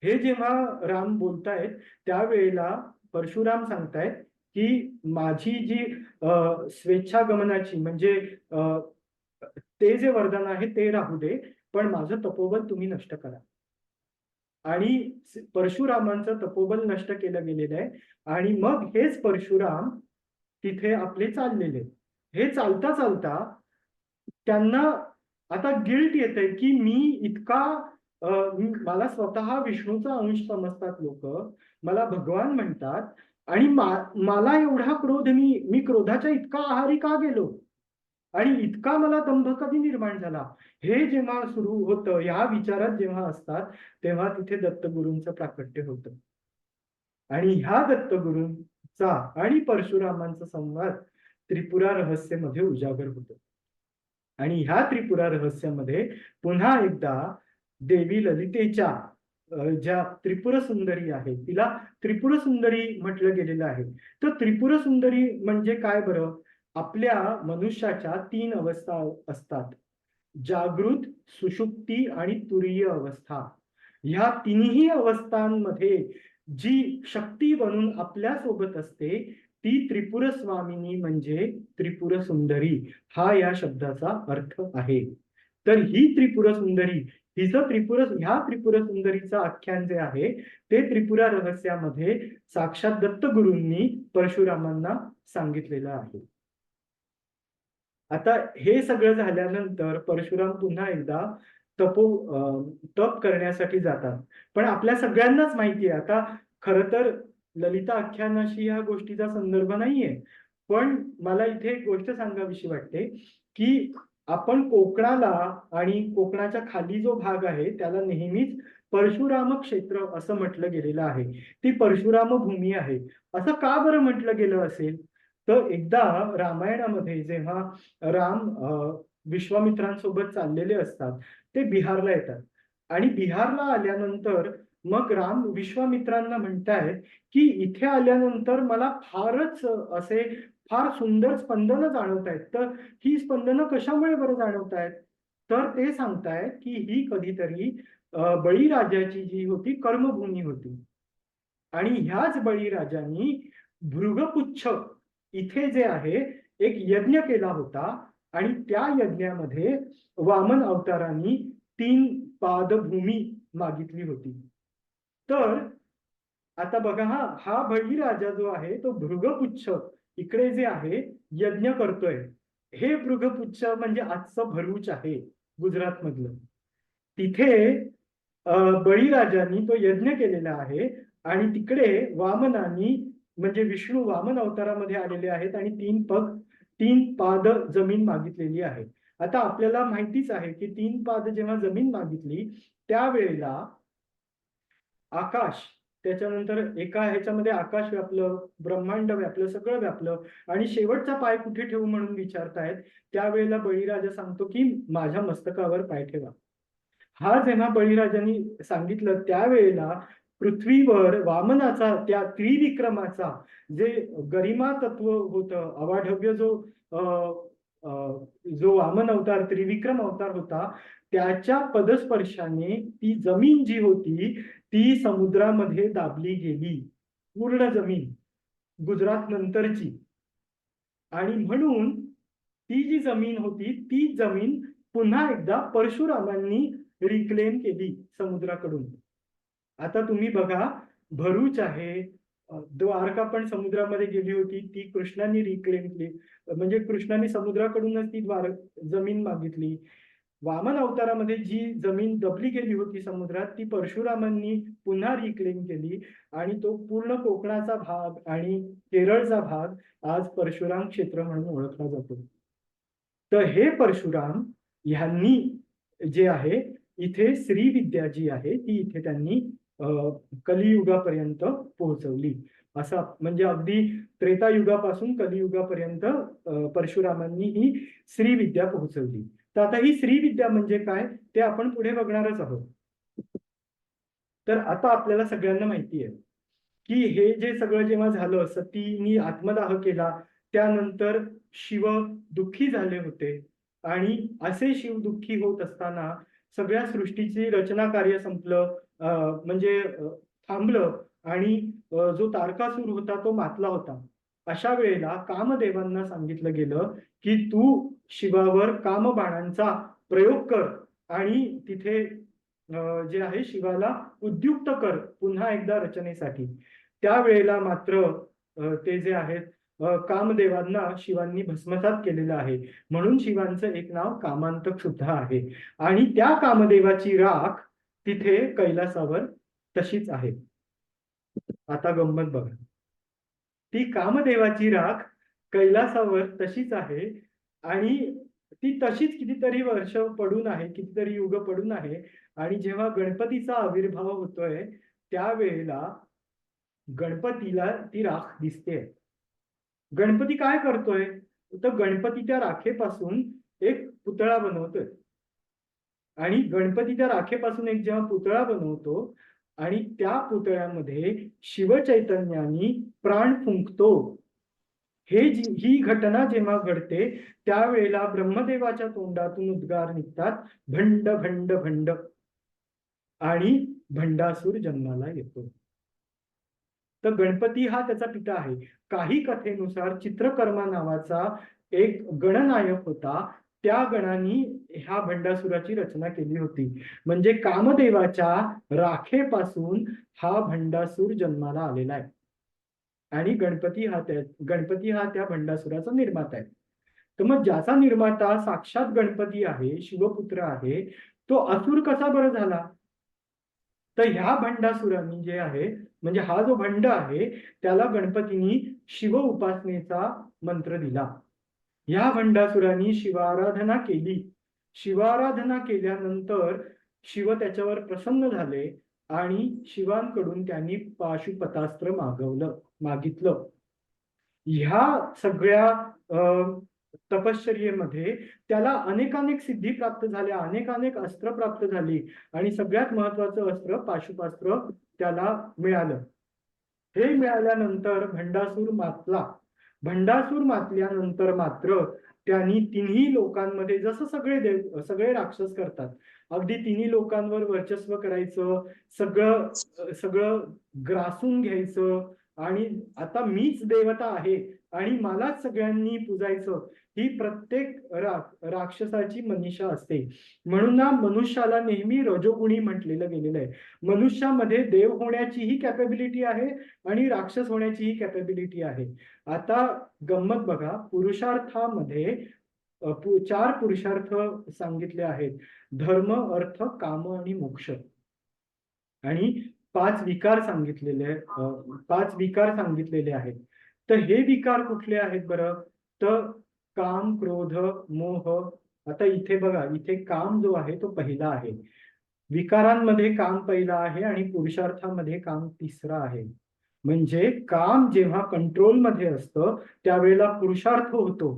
हे जेव्हा राम बोलतायत त्यावेळेला परशुराम सांगतायत की माझी जी स्वेच्छागमनाची म्हणजे ते जे वरदान आहे ते राहू दे, पण माझं तपोबल तुम्ही नष्ट करा. आणि परशुरामांचं तपोबल नष्ट केलं गेलेलं आहे आणि मग हेच परशुराम तिथे आपले चाललेले. हे चालता चालता त्यांना आता गिल्ट येतंय की मी इतका मला स्वतः विष्णूचा अंश समजतात लोक, मला भगवान म्हणतात आणि मला एवढा क्रोध, मी क्रोधाच्या इतका आहारी का गेलो आणि इतका मला दंभ कधी निर्माण झाला, हे जेव्हा सुरू होतं, ह्या विचारात जेव्हा असतात तेव्हा तिथे दत्तगुरूंचं प्राकट्य होतं आणि ह्या दत्तगुरूंचा आणि परशुरामांचा संवाद त्रिपुरा रहस्यमध्ये उजागर होतो. आणि ह्या त्रिपुरा रहस्यामध्ये पुन्हा एकदा देवी ललितेच्या ज्या त्रिपुर सुंदरी आहे तिला त्रिपुर सुंदरी म्हटलं गेलेलं आहे. तर त्रिपुर सुंदरी म्हणजे काय बरं, आपल्या मनुष्याच्या 3 अवस्था असतात, जागृत, सुषुप्ती आणि तुरीय अवस्था. ह्या तिन्ही अवस्थांमध्ये जी शक्ती बनून आपल्या सोबत असते ती त्रिपुर स्वामिनी म्हणजे त्रिपुर सुंदरी, हा या शब्दाचा अर्थ आहे. तर ही त्रिपुर सुंदरी, ह्या त्रिपुर सुंदरीचं आख्यान जे आहे ते त्रिपुरा रहस्यामध्ये साक्षात दत्तगुरूंनी परशुरामांना सांगितलेलं आहे. आता हे सगळं झाल्यानंतर परशुराम पुन्हा एकदा तप करण्यासाठी जातात. पण आपल्या सगळ्यांनाच माहितीये, आता खरं तर ललिता आख्यानाशी या गोष्टीचा संदर्भ नाहीये, पण मला इथे एक गोष्ट सांगावीशी वाटते की आपण कोकणाला आणि कोकणाच्या खाली जो भाग आहे त्याला नेहमीच परशुराम क्षेत्र असं म्हटलं गेलेलं आहे. ती परशुराम भूमी आहे. असं का बरं म्हटलं गेलं असेल, तर एकदा रामायणामध्ये जेव्हा राम विश्वामित्रांसोबत चाललेले असतात, ते बिहारला येतात आणि बिहारला आल्यानंतर मग राम विश्वामित्रांना म्हणतायत की इथे आल्यानंतर मला फारच असे फार सुंदर स्पंदनं जाणवतायत, तर ही स्पंदनं कशामुळे बरं जाणवतायत, तर ते सांगतायत की ही कधीतरी बळीराजाची जी होती कर्मभूमी होती आणि ह्याच बळीराजांनी भृगपुच्छ इथे जे आहे एक यज्ञ केला होता आणि त्या यज्ञामध्ये वामन अवतारांनी 3 पादभूमी मागितली होती. तर आता बघा, हा बळीराजा जो आहे तो भृगपुच्छ इकडे जे आहे यज्ञ करतोय. हे भृगपुच्छ म्हणजे आजचं भरूच आहे गुजरात मधलं. तिथे बळीराजांनी तो यज्ञ केलेला आहे आणि तिकडे वामनांनी म्हणजे विष्णू वामन अवतारामध्ये आलेले आहेत आणि 3 पाद जमीन मागितलेली आहे. आता आपल्याला माहितीच आहे की 3 पाद जेव्हा जमीन मागितली त्यावेळेला आकाश, त्याच्यानंतर एका ह्याच्यामध्ये आकाश व्यापलं, ब्रह्मांड व्यापलं, सगळं व्यापलं आणि शेवटचा पाय कुठे ठेवू म्हणून विचारतायत. त्यावेळेला बळीराजा सांगतो की माझ्या मस्तकावर पाय ठेवा. हा जेव्हा बळीराजांनी सांगितलं त्यावेळेला पृथ्वीवर वामनाचा, त्या त्रिविक्रमाचा जे गरिमा तत्व होतं, अवाढव्य जो वामन अवतार, त्रिविक्रम अवतार होता, त्याच्या पदस्पर्शाने ती जमीन जी होती ती समुद्रामध्ये दाबली गेली, पूर्ण जमीन, गुजरात नंतरची. आणि म्हणून ती जी जमीन होती ती जमीन पुन्हा एकदा परशुरामांनी रिक्लेम केली समुद्राकडून. आता तुम्ही बघा, भरूच आहे, द्वारका पण समुद्रामध्ये गेली होती, ती कृष्णाने रिक्लेम केली, म्हणजे कृष्णाने समुद्राकडूनच ती जमीन मागितली. वामन अवतारामध्ये जी जमीन दबली गेली होती समुद्रात ती परशुरामांनी पुन्हा रिक्लेम केली आणि तो पूर्ण कोकणाचा भाग आणि केरळचा भाग आज परशुराम क्षेत्र म्हणून ओळखला जातो. तर हे परशुराम ह्यांनी जे आहे इथे श्रीविद्या जी आहे ती इथे त्यांनी कलियुगापर्यंत पोहोचवली. असा म्हणजे अगदी त्रेतायुगापासून कलियुगापर्यंत परशुरामांनी ही श्रीविद्या पोहोचवली. तर आता ही श्रीविद्या म्हणजे काय ते आपण पुढे बघणारच आहोत. तर आता आपल्याला सगळ्यांना माहिती आहे की हे जे सगळं जेव्हा झालं, सतीनी आत्मदाह केला, त्यानंतर शिव दुःखी झाले होते आणि असे शिव दुःखी होत असताना सगळ्या सृष्टीची रचना कार्य संपलं, म्हणजे थांबलं आणि जो तारकासूर होता तो मातला होता. अशा वेळेला कामदेवांना सांगितलं गेलं की तू शिवावर कामबाणांचा प्रयोग कर आणि तिथे जे आहे शिवाला उद्युक्त कर पुन्हा एकदा रचनेसाठी. त्यावेळेला मात्र ते जे आहेत कामदेवांना शिवांनी भस्मसात केलेलं आहे, म्हणून शिवांचं एक नाव कामांतक सुद्धा आहे. आणि त्या कामदेवाची राख तिथे कैलासावर तशीच आहे. आता गंमत बघा, ती कामदेवाची राख कैलासावर तशीच आहे आणि ती तशीच कितीतरी वर्ष पडून आहे, कितीतरी युग पडून आहे. आणि जेव्हा गणपतीचा आविर्भाव होतोय त्यावेळेला गणपतीला ती राख दिसते. गणपती काय करतोय, तर गणपती त्या राखेपासून एक पुतळा बनवतोय आणि गणपती त्या राखेपासून एक जेव्हा पुतळा बनवतो आणि त्या पुतळ्यामध्ये शिवचैतन्यानी प्राण फुंकतो, ही घटना जेव्हा घडते त्यावेळेला ब्रह्मदेवाच्या तोंडातून उद्गार निघतात, भंड भंड भंड, आणि भंडासूर जन्माला येतो. तर गणपती हा त्याचा पिता आहे. काही कथेनुसार चित्रकर्मा नावाचा एक गणनायक होता, त्या गणाने ह्या भंडासुराची रचना केली होती. म्हणजे कामदेवाच्या राखेपासून हा भंडासूर जन्माला आलेला आहे आणि गणपती हा त्या भंडासुराचा निर्माता आहे. तर मग ज्याचा निर्माता साक्षात गणपती आहे, शिवपुत्र आहे, तो असुर कसा बरं झाला? तर ह्या भंडासुरांनी जे आहे, म्हणजे हा जो भंड आहे त्याला गणपतींनी शिव उपासनेचा मंत्र दिला. ह्या भंडासुरांनी शिवाराधना केली. शिवाराधना केल्यानंतर शिव त्याच्यावर प्रसन्न झाले आणि शिवांकडून त्यांनी पाशुपतास्त्र मागितलं. ह्या सगळ्या तपश्चर्येमध्ये त्याला अनेकानेक सिद्धी प्राप्त झाल्या, अनेकानेक अस्त्र प्राप्त झाली आणि सगळ्यात महत्वाचं अस्त्र पाशुपास्त्र त्याला मिळालं. हे मिळाल्यानंतर भंडासूर मातला. भंडासूर मातल्यानंतर मात्र त्यांनी तिन्ही लोकांमध्ये, जसं सगळे राक्षस करतात, अगदी तिन्ही लोकांवर वर्चस्व करायचं, सगळं ग्रासून घ्यायचं आणि आता मीच देवता आहे आणि मलाच सगळ्यांनी पूजायचं, ही प्रत्येक राक्षसाची मनीषा असते. म्हणून ना मनुष्याला नेहमी रजोगुणी म्हटलेलं गेलेलं आहे. मनुष्यामध्ये देव होण्याचीही कॅपेबिलिटी आहे आणि राक्षस होण्याचीही कॅपेबिलिटी आहे. आता गंमत बघा, पुरुषार्थामध्ये 4 पुरुषार्थ सांगितले आहेत: धर्म, अर्थ, काम आणि मोक्ष. आणि 5 विकार सांगितलेले आहेत. तर हे विकार कुठले आहेत बरं? तर काम, क्रोध, मोह, आता इथे बघा, इथे काम जो आहे तो पहिला आहे, विकारांमध्ये काम पहिला आहे आणि पुरुषार्थामध्ये काम तिसरा आहे. म्हणजे काम जेव्हा कंट्रोलमध्ये असतं त्यावेळेला पुरुषार्थ होतो,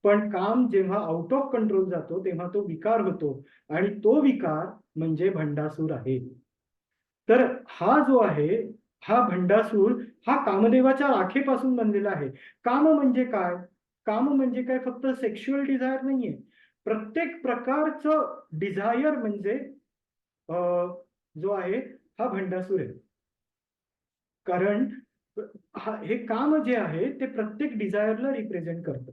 पण काम जेव्हा आउट ऑफ कंट्रोल जातो तेव्हा तो विकार होतो, आणि तो विकार म्हणजे भंडासूर आहे. तर हा जो आहे, हा भंडासूर हा कामदेवाच्या राखेपासून बनलेला आहे. काम म्हणजे काय? काम म्हणजे काय फक्त सेक्शुअल डिझायर नाहीये. प्रत्येक प्रकारचं डिझायर म्हणजे जो आहे हा भंडासूर आहे. कारण हे काम जे आहे ते प्रत्येक डिझायरला रिप्रेझेंट करतं.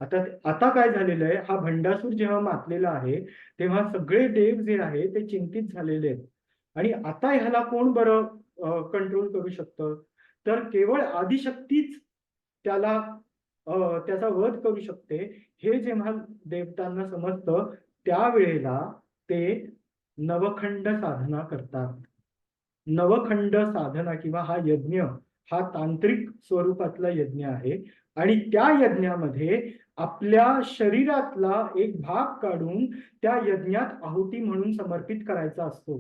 आता आता काय झालेलं आहे, हा भंडासूर जेव्हा मातलेला आहे तेव्हा सगळे देव जे आहे ते चिंतित झालेले आहेत. आणि आता ह्याला कोण बरं कंट्रोल करू शकतं? तर केवळ आदिशक्तीच त्याला त्याचा वध करू शकते. हे जेव्हा देवतांना समजतं त्यावेळेला ते नवखंड साधना करतात. नवखंड साधना किंवा हा यज्ञ हा तांत्रिक स्वरूपातला यज्ञ आहे, आणि त्या यज्ञामध्ये आपल्या शरीरातला एक भाग काढून त्या यज्ञात आहुती म्हणून समर्पित करायचा असतो.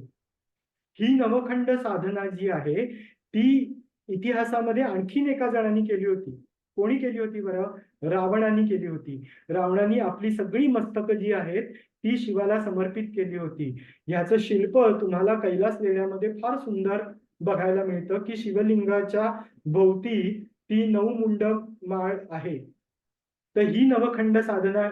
ही नवखंड साधना जी आहे ती इतिहासामध्ये आणखीन एका जणांनी केली होती. कोणी केली होती बरं? रावणाने केली होती. रावणाने आपली सगळी मस्तकं जी आहेत ती शिवाला समर्पित केली होती. याचं शिल्प तुम्हाला कैलास लेण्यामध्ये फार सुंदर बघायला मिळतं की शिवलिंगाच्या भोवती ती 9 मुंड माळ आहे. तर ही नवखंड साधना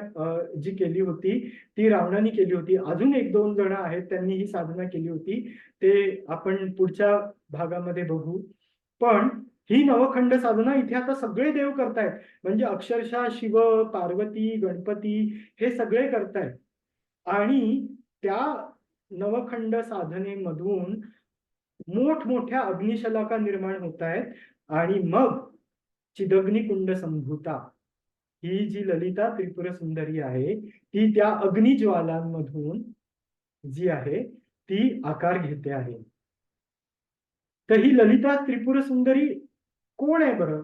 जी केली होती ती रावणाने केली होती. अजून एक दोन जण आहेत त्यांनी ही साधना केली होती, ते आपण पुढच्या भागामध्ये बघू. पण ही नवखंड साधना इथे आता सगळे देव करतायत. म्हणजे अक्षरशः शिव, पार्वती, गणपती हे सगळे करतायत. आणि त्या नवखंड साधनेमधून मोठमोठ्या अग्निशलाका निर्माण होत आहेत, आणि मग चिदग्नी कुंड संभूता ही जी ललिता त्रिपुर सुंदरी आहे ती त्या अग्निज्वालांमधून जी आहे ती आकार घेते आहे. तर ही ललिता त्रिपुर सुंदरी कोण आहे बरं?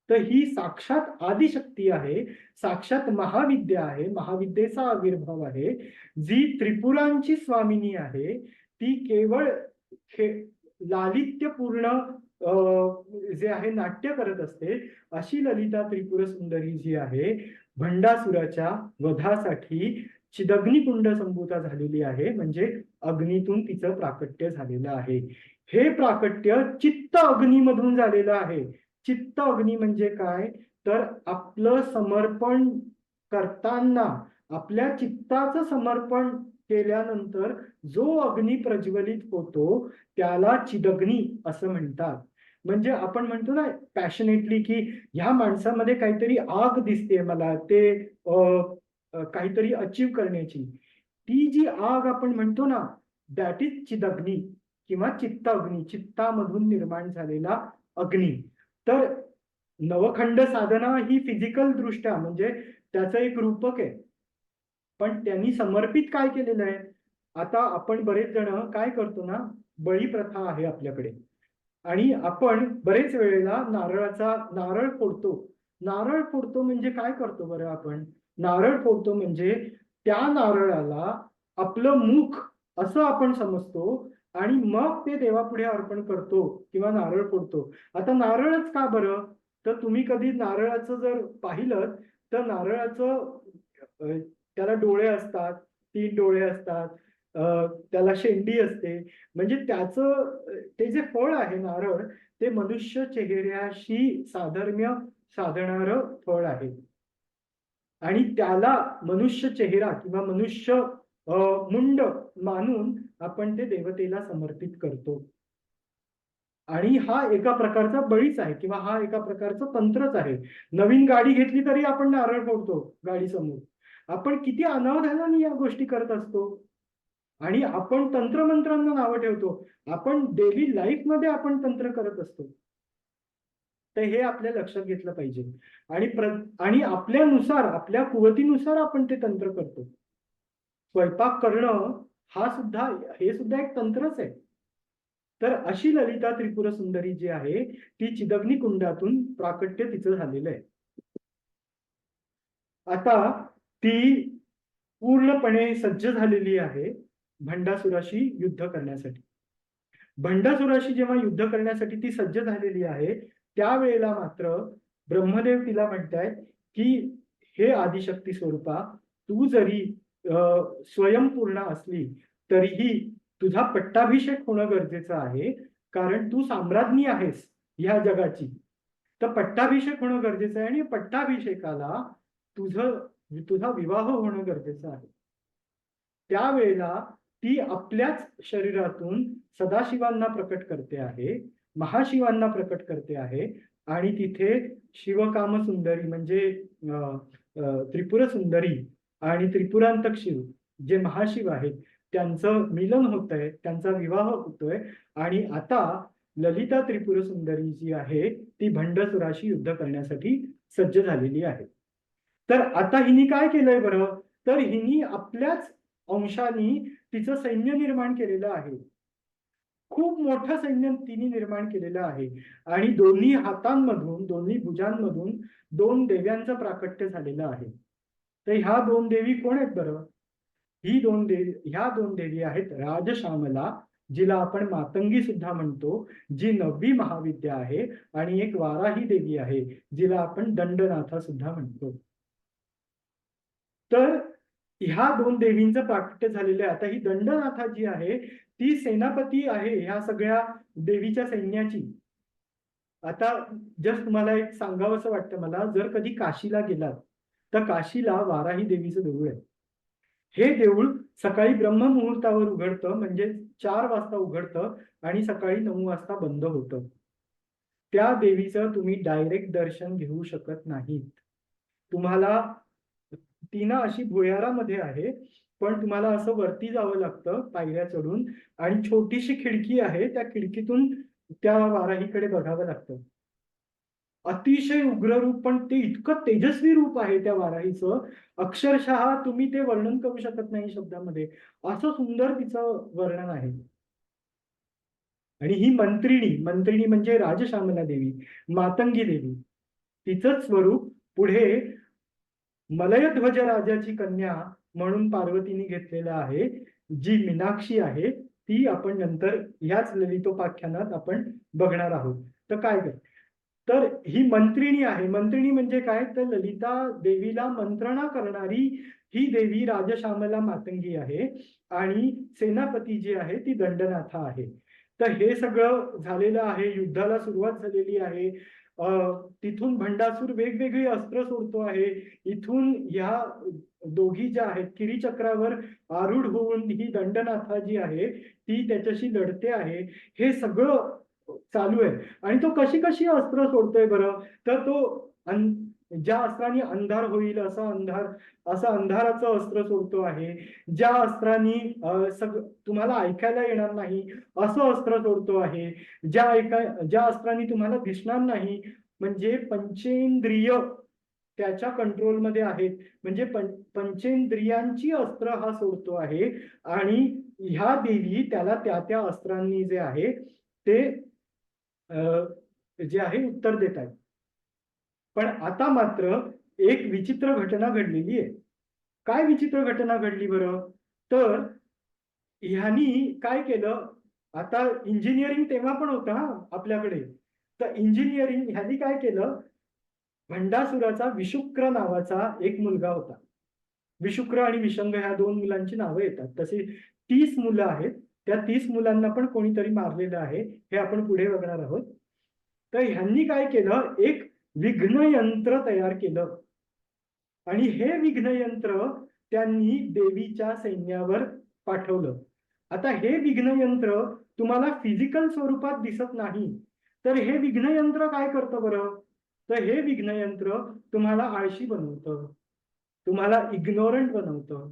तर ही साक्षात आदिशक्ती आहे, साक्षात महाविद्या आहे, महाविद्येचा आविर्भाव आहे, जी त्रिपुरांची स्वामिनी आहे. ती केवळ लालित्यपूर्ण जे आहे नाट्य करत असते. अशी ललिता त्रिपुर सुंदरी जी आहे भंडासुराच्या वधासाठी चिदग्नी कुंड संभूता झालेली आहे, म्हणजे अग्नीतून तिचं प्राकट्य झालेलं आहे. हे प्राकट्य चित्त अग्नीमधून झालेलं आहे. चित्त अग्नी म्हणजे काय? तर आपलं समर्पण करताना, आपल्या चित्ताचं समर्पण केल्यानंतर जो अग्नी प्रज्वलित होतो त्याला चिदग्नी असं म्हणतात. म्हणजे आपण म्हणतो ना पॅशनेटली की ह्या माणसामध्ये काहीतरी आग दिसते मला, ते काहीतरी अचीव करण्याची. ती जी आग आपण म्हणतो ना, दॅट इज चिदग्नी किंवा चित्त अग्नी, चित्तामधून निर्माण झालेला अग्नी. तर नवखंड साधना ही फिजिकल दृष्ट्या म्हणजे त्याचं एक रूपक आहे, पण त्यांनी समर्पित काय केलेलं आहे? आता आपण बरेच जण काय करतो ना, बळी प्रथा आहे आपल्याकडे, आणि आपण बरेच वेळेला नारळ फोडतो. नारळ फोडतो म्हणजे काय करतो बरं आपण? नारळ फोडतो म्हणजे त्या नारळाला आपलं मुख असं आपण समजतो, आणि मग ते देवापुढे अर्पण करतो किंवा नारळ फोडतो. आता नारळच का बरं? तर तुम्ही कधी नारळाचं जर पाहिलं तर नारळाचं त्याला डोळे असतात, 3 डोळे असतात, त्याला शेंडी असते. म्हणजे त्याचं ते जे फळ आहे नारळ, ते मनुष्य चेहऱ्याशी साधर्म्य साधणारं फळ आहे. आणि त्याला मनुष्य चेहरा किंवा मनुष्य मुंड मानून आपण ते देवतेला समर्पित करतो. आणि हा एका प्रकारचा बळीच आहे किंवा हा एका प्रकारचं तंत्रच आहे. नवीन गाडी घेतली तरी आपण नारळ फोडतो गाडीसमोर. आपण किती अनावधानाने या गोष्टी करत असतो. आणि आपण तंत्रमंत्रांना नावं ठेवतो. आपण डेली लाईफमध्ये आपण तंत्र करत असतो. तर हे आपल्या लक्षात घेतलं पाहिजे. आणि आपल्यानुसार, आपल्या कुवतीनुसार आपण ते तंत्र करतो. स्वयंपाक करणं हे सुद्धा एक तंत्रच आहे. तर अशी ललिता त्रिपुर सुंदरी जी आहे ती चिदग्नी कुंडातून प्राकट्य तिचं झालेलं आहे. आता ती पूर्णपणे सज्ज झालेली आहे भंडासुराशी युद्ध करण्यासाठी. भंडासुराशी जेव्हा युद्ध करण्यासाठी ती सज्ज झालेली आहे, त्यावेळेला मात्र ब्रह्मदेव तिला म्हणतायत की हे आदिशक्ती स्वरूपा, तू जरी स्वयंपूर्ण असली तरीही तुझा पट्टाभिषेक होणं गरजेचं आहे, कारण तू साम्राज्ञी आहेस ह्या जगाची. तर पट्टाभिषेक होणं गरजेचं आहे आणि पट्टाभिषेकाला तुझा विवाह होणं गरजेचं आहे. त्यावेळेला ती आपल्याच शरीरातून सदाशिवांना प्रकट करते आहे, महाशिवांना प्रकट करते आहे आणि तिथे शिवकाम सुंदरी म्हणजे त्रिपुर सुंदरी आणि त्रिपुरांतक शिव जे महाशिव आहेत त्यांचं मिलन होत आहे, त्यांचा विवाह होतोय आणि आता ललिता त्रिपुर सुंदरी जी आहे ती भंडासुराशी युद्ध करण्यासाठी सज्ज झालेली आहे. तर आता हिनी काय केलंय बरं, तर हिनी आपल्याच अंशानी तिचं सैन्य निर्माण केलेलं आहे. खूप मोठं सैन्य तिने निर्माण केलेलं आहे आणि दोन्ही हातांमधून, दोन्ही भुजांमधून 2 देव्यांचं प्राकट्य झालेलं आहे. तर ह्या 2 देवी कोण आहेत बरं? ह्या 2 देवी आहेत राजश्यामला, जिला आपण मातंगी सुद्धा म्हणतो, जी 9वी महाविद्या आहे, आणि एक वाराही देवी आहे, जिला आपण दंडनाथा सुद्धा म्हणतो. तर ह्या 2 देवींचं प्राकट्य झालेलं आहे. आता ही दंडनाथा जी आहे ती सेनापती आहे ह्या सगळ्या देवीच्या सैन्याची. आता जस्ट तुम्हाला एक सांगावंसं वाटतं मला, जर कधी काशीला गेलात तर काशीला वाराही देवीचं देऊळ आहे. हे देऊळ सकाळी ब्रह्ममुहूर्तावर उघडतं, म्हणजे 4 वाजता उघडतं आणि सकाळी 9 वाजता बंद होतं. त्या देवीचं तुम्ही डायरेक्ट दर्शन घेऊ शकत नाहीत. तुम्हाला ती ना अशी भुयारामध्ये आहे, पण तुम्हाला असं वरती जावं लागतं पायऱ्या चढून आणि छोटीशी खिडकी आहे, त्या खिडकीतून त्या वाराहीकडे बघावं लागतं. अतिशय उग्र रूप, पण ते इतकं तेजस्वी रूप आहे त्या वाराहीचं, अक्षरशः तुम्ही ते वर्णन करू शकत नाही शब्दामध्ये. असं सुंदर तिचं वर्णन आहे. आणि ही मंत्रिणी म्हणजे राजश्यामला देवी, मातंगी देवी, तिचंच स्वरूप पुढे मलयध्वज राजाची कन्या म्हणून पार्वतीने घेतलेलं आहे, जी मीनाक्षी आहे. ती आपण नंतर ह्याच ललितोपाख्यानात आपण बघणार आहोत. तर काय तर ही मंत्रिणी आहे. मंत्रिणी म्हणजे काय, तर ललिता देवीला मंत्रणा करणारी ही देवी राजश्यामला मातंगी आहे आणि सेनापती जी आहे ती दंडनाथा आहे. तर हे सगळं झालेलं आहे, युद्धाला सुरुवात झालेली आहे. तिथून भंडासूर वेगवेगळी अस्त्र सोडतो आहे. इथून ह्या दोघी ज्या आहेत किरीचक्रावर आरूढ होऊन ही दंडनाथा जी आहे ती त्याच्याशी लढते आहे. हे सगळं चालू आहे आणि तो कशी कशी अस्त्र सोडतोय बरं, तर तो ज्या अस्त्राने अंधार होईल असं अंधाराचं अस्त्र सोडतो आहे. ज्या अस्त्राने तुम्हाला ऐकायला येणार नाही असं अस्त्र सोडतो आहे. ज्या अस्त्राने तुम्हाला दिसणार नाही, म्हणजे पंचेंद्रिय त्याच्या कंट्रोलमध्ये आहेत, म्हणजे पंचेंद्रियांची अस्त्र हा सोडतो आहे आणि ह्या देवी त्याला त्या अस्त्रांनी जे आहे ते जे आहे उत्तर देत आहेत. पण आता मात्र एक विचित्र घटना घडलेली आहे. काय विचित्र घटना घडली बरं, तर ह्यांनी काय केलं, आता इंजिनिअरिंग तेव्हा पण होतं हा आपल्याकडे. तर इंजिनिअरिंग ह्यांनी काय केलं, भंडासुराचा विशुक्र नावाचा एक मुलगा होता. विशुक्र आणि विशंग ह्या 2 मुलांची नावं येतात. तशी 30 मुलं आहेत. त्या 30 मुलांना पण कोणीतरी मारलेलं आहे, हे आपण पुढे बघणार आहोत. तर ह्यांनी काय केलं, एक विघ्न यंत्र तयार केलं आणि हे विघ्न यंत्र त्यांनी देवीच्या सैन्यावर पाठवलं. आता हे विघ्न यंत्र तुम्हाला फिजिकल स्वरूपात दिसत नाही, तर हे विघ्न यंत्र काय करतं बरं, तर हे विघ्न यंत्र तुम्हाला आळशी बनवतं, तुम्हाला इग्नोरंट बनवतं.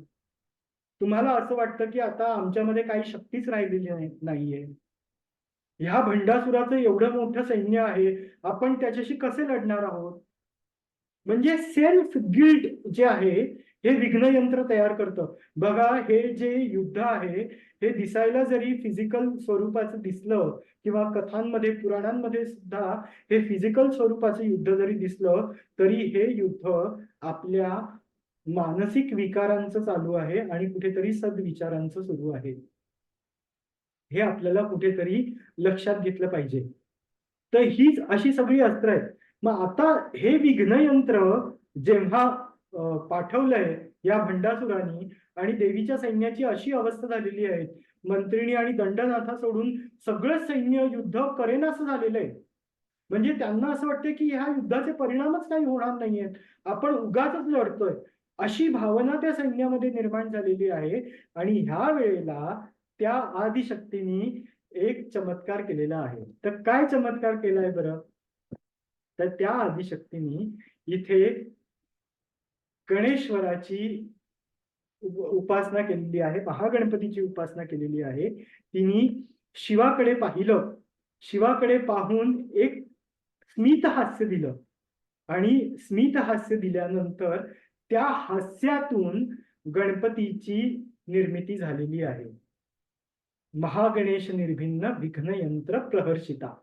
तुम्हाला असं वाटतं की आता आमच्यामध्ये काही शक्तीच राहिलेली नाहीये. ह्या भंडासुराचं एवढं मोठं सैन्य आहे, आपण त्याच्याशी कसे लढणार आहोत. म्हणजे सेल्फ गिल्ट जे आहे हे विघ्न यंत्र तयार करतं. बघा, हे जे युद्ध आहे हे दिसायला जरी फिजिकल स्वरूपाचं दिसलं किंवा कथांमध्ये पुराणांमध्ये सुद्धा हे फिजिकल स्वरूपाचं युद्ध जरी दिसलं, तरी हे युद्ध आपल्या मानसिक विकारांचं चालू आहे आणि कुठेतरी सद्विचारांचं सुरू आहे. हे आपल्याला कुठेतरी लक्षात घेतलं पाहिजे. तर हीच अशी सगळी अस्त्र आहेत. मग आता हे विघ्नयंत्र जेव्हा पाठवलंय या भंडासुरांनी आणि देवीच्या सैन्याची अशी अवस्था झालेली आहे, मंत्रिणी आणि दंडनाथा सोडून सगळं सैन्य युद्ध करेनासं झालेलं आहे. म्हणजे त्यांना असं वाटतं की ह्या युद्धाचे परिणामच काही होणार नाहीयेत, आपण उगाचच लढतोय, अशी भावना त्या सैन्यामध्ये निर्माण झालेली आहे. आणि ह्या वेळेला त्या आदिशक्तीने एक चमत्कार केलेला आहे. तर काय चमत्कार केलाय बरं? तर त्या आदिशक्तीने इथे गणेश्वराची उपासना केलेली आहे, महागणपतीची उपासना केलेली आहे. तिने शिवाकडे पाहिलं, शिवाकडे पाहून एक स्मित हास्य दिलं आणि स्मित हास्य दिल्यानंतर त्या हास्यातून गणपतीची निर्मिती झालेली आहे. महागणेश निर्भिन्न विघ्नयंत्र प्रहर्षिता,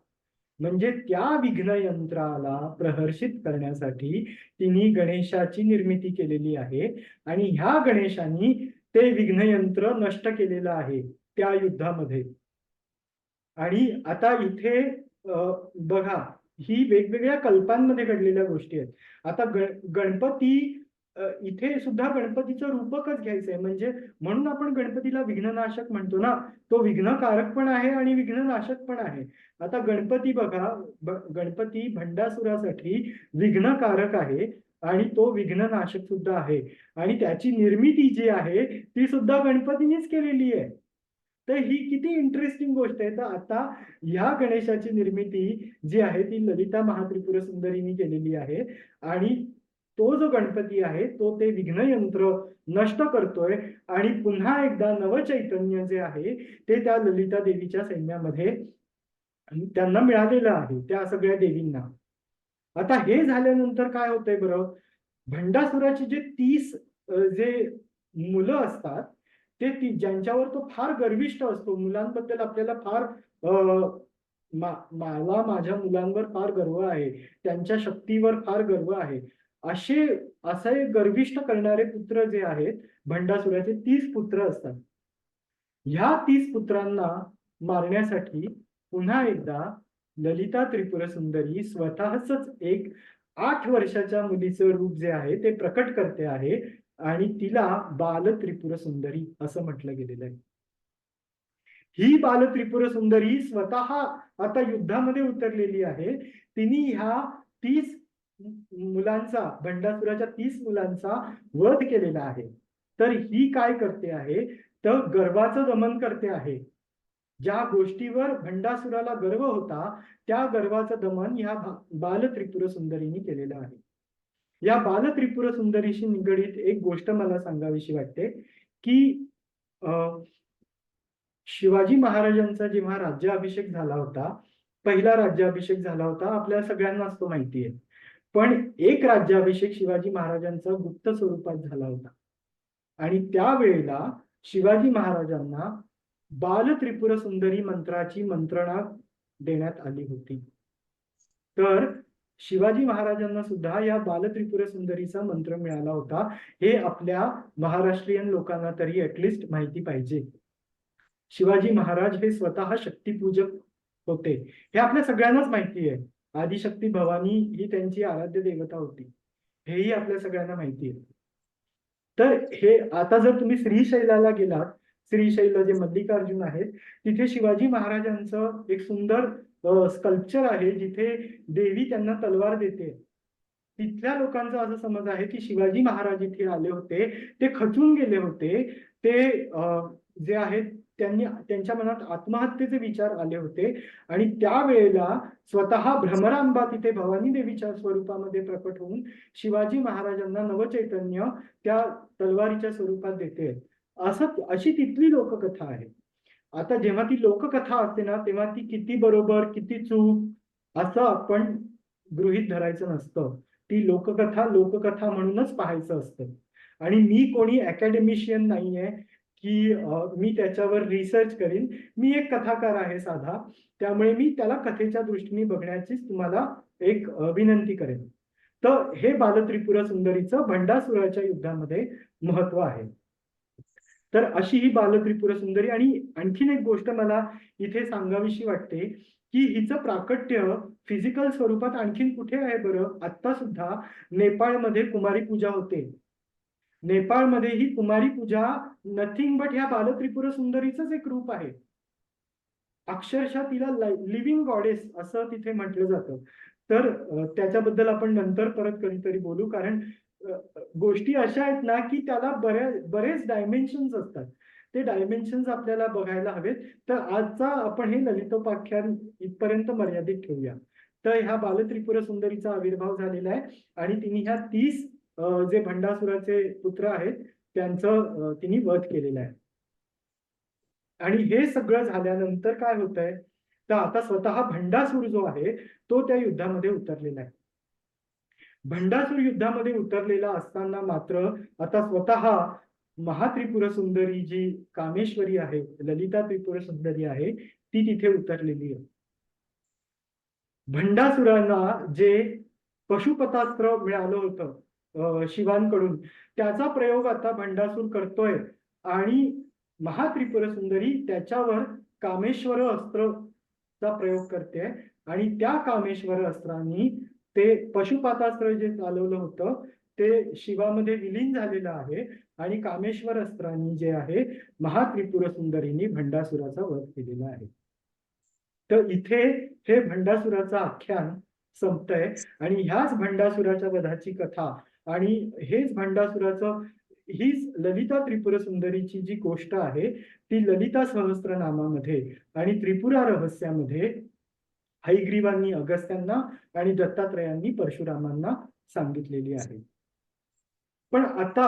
म्हणजे त्या विघ्नयंत्राला प्रहर्षित करण्यासाठी तिने गणेशाची निर्मिती केलेली आहे आणि ह्या गणेशाने ते विघ्नयंत्र नष्ट केलेलं आहे त्या युद्धामध्ये. आणि आता इथे बघा, ही वेगवेगळ्या कल्पांमध्ये घडलेल्या गोष्टी आहेत. आता गणपती इथे सुद्धा गणपतीचं रूपकच घ्यायचंय, म्हणजे म्हणून आपण गणपतीला विघ्ननाशक म्हणतो ना. तो विघ्नकारक पण आहे आणि विघ्ननाशक पण आहे. आता गणपती बघा, गणपती भंडासुरासाठी विघ्नकारक आहे आणि तो विघ्ननाशक सुद्धा आहे. आणि त्याची निर्मिती जी आहे ती सुद्धा गणपतीनेच केलेली आहे. तर ही किती इंटरेस्टिंग गोष्ट आहे. तर आता ह्या गणेशाची निर्मिती जी आहे ती ललिता महात्रिपुर सुंदरीने केलेली आहे आणि तो जो गणपती आहे तो ते विघ्नयंत्र नष्ट करतोय आणि पुन्हा एकदा नवचैतन्य जे आहे ते त्या ललिता देवीच्या सैन्यामध्ये त्यांना मिळालेलं आहे, त्या सगळ्या देवींना. आता हे झाल्यानंतर काय होतंय बरं? भंडासुराचे जे 30 जे मुलं असतात ते ज्यांच्यावर तो फार गर्विष्ठ असतो, मुलांबद्दल आपल्याला फार मला माझ्या मुलांवर फार गर्व आहे, त्यांच्या शक्तीवर फार गर्व आहे, असे गर्विष्ठ करणारे पुत्र जे आहेत भंडासुराचे 30 पुत्र असतात. ह्या 30 पुत्रांना मारण्यासाठी पुन्हा एकदा ललिता त्रिपुर सुंदरी स्वतःच एक 8 वर्षाच्या मुलीचं रूप जे आहे ते प्रकट करते आहे आणि तिला बाल त्रिपुर सुंदरी असं म्हटलं गेलेलं आहे. ही बाल त्रिपुर सुंदरी स्वतः आता युद्धामध्ये उतरलेली आहे. तिने ह्या 30 मुलांचा, भंडासुराच्या 30 मुलांचा वध केलेला आहे. तर ही काय करते आहे? तर गर्वाचं दमन करते आहे. ज्या गोष्टीवर भंडासुराला गर्व होता त्या गर्वाचं दमन ह्या बाल त्रिपुर सुंदरीने केलेलं आहे. या बाल त्रिपुर सुंदरीशी निगडीत एक गोष्ट मला सांगावीशी वाटते की शिवाजी महाराजांचा जेव्हा राज्याभिषेक झाला होता, पहिला राज्याभिषेक झाला होता, आपल्या सगळ्यांनाच तो माहिती आहे. पण एक राज्याभिषेक शिवाजी महाराजांचा गुप्त स्वरूपात झाला होता आणि त्यावेळेला शिवाजी महाराजांना बाल त्रिपुर सुंदरी मंत्राची मंत्रणा देण्यात आली होती. तर शिवाजी महाराजांना सुद्धा या बाल त्रिपुर सुंदरीचा मंत्र मिळाला होता, हे आपल्या महाराष्ट्रीयन लोकांना तरी ऍटलिस्ट माहिती पाहिजे. शिवाजी महाराज हे स्वतः शक्तीपूजक होते, हे आपल्या सगळ्यांनाच माहिती आहे. आदिशक्ती भवानी ही त्यांची आराध्य देवता होती, हेही आपल्या सगळ्यांना माहिती आहे. तर हे आता जर तुम्ही श्रीशैलाला गेलात, श्रीशैल जे मल्लिकार्जुन आहेत, तिथे शिवाजी महाराजांचं एक सुंदर स्कल्पचर आहे जिथे देवी त्यांना तलवार देते. तिथल्या लोकांचा असा समज आहे की शिवाजी महाराज इथे आले होते, ते खचून गेले होते, ते जे आहेत त्यांनी त्यांच्या मनात आत्महत्येचे विचार आले होते आणि त्यावेळेला स्वतः भ्रमरांबा तिथे भवानी देवीच्या स्वरूपामध्ये प्रकट होऊन शिवाजी महाराजांना नवचैतन्य त्या तलवारीच्या स्वरूपात देते, अशी तिथली लोककथा आहे. आता जेव्हा ती लोककथा असते ना तेव्हा ती किती बरोबर किती चूक असं आपण गृहीत धरायचं नसतं. ती लोककथा लोककथा म्हणूनच पाहायचं असतं. आणि मी कोणी अकॅडमिशियन नाहीये की मी त्याच्यावर रिसर्च करीन. मी एक कथाकार आहे साधा, त्यामुळे मी त्याला कथेच्या दृष्टीने बघण्याचीच तुम्हाला एक विनंती करेन. तर हे बालत्रिपुरा सुंदरीचं भंडासुराच्या युद्धामध्ये महत्व आहे. तर अशी ही बालत्रिपुरा सुंदरी. आणि आणखीन एक गोष्ट मला इथे सांगावीशी वाटते की हिचं प्राकट्य फिजिकल स्वरूपात आणखीन कुठे आहे बरं? आता सुद्धा नेपाळमध्ये कुमारी पूजा होते. नेपाळमध्ये ही कुमारी पूजा नथिंग बट ह्या बालत्रिपुरा सुंदरीचंच एक रूप आहे. अक्षरशः तिला लिव्हिंग गॉडेस असं तिथे म्हटलं जातं. तर त्याच्याबद्दल आपण नंतर परत कधीतरी बोलू, कारण गोष्टी अशा आहेत ना की त्याला बरेच डायमेन्शन्स असतात. ते डायमेन्शन्स आपल्याला बघायला हवेत. तर आजचा आपण हे ललितोपाख्यान इथपर्यंत मर्यादित ठेवूया. तर ह्या बालत्रिपुरा सुंदरीचा आविर्भाव झालेला आहे आणि तिने ह्या 30 जे भंडासुराचे पुत्र आहेत त्यांचं तिने वध केलेला आहे. आणि हे सगळं झाल्यानंतर काय होतंय, तर आता स्वतः भंडासूर जो आहे तो त्या युद्धामध्ये उतरलेला आहे. भंडासूर युद्धामध्ये उतरलेला असताना मात्र आता स्वतः महात्रिपुर सुंदरी जी कामेश्वरी आहे, ललिता त्रिपुर सुंदरी आहे, ती तिथे उतरलेली आहे. भंडासुरांना जे पशुपतास्त्र मिळालं होतं शिवांकडून, त्याचा प्रयोग आता भंडासूर करतोय आणि महात्रिपुर सुंदरी त्याच्यावर कामेश्वर अस्त्रचा प्रयोग करते आणि त्या कामेश्वर अस्त्रांनी ते पशुपातास्त्र जे चालवलं होतं ते शिवामध्ये विलीन झालेलं आहे आणि कामेश्वर अस्त्रांनी जे आहे महात्रिपुर सुंदरीने भंडासुराचा वध केलेला आहे. तर इथे हे भंडासुराचं आख्यान संपतंय आणि ह्याच भंडासुराच्या वधाची कथा आणि हेच भंडासुराचं हीच ललिता त्रिपुर सुंदरीची जी गोष्ट आहे ती ललिता सहस्त्रनामामध्ये आणि त्रिपुरा रहस्यामध्ये हयग्रीवांनी अगस्त्यांना आणि दत्तात्रयांनी परशुरामांना सांगितलेली आहे. पण आता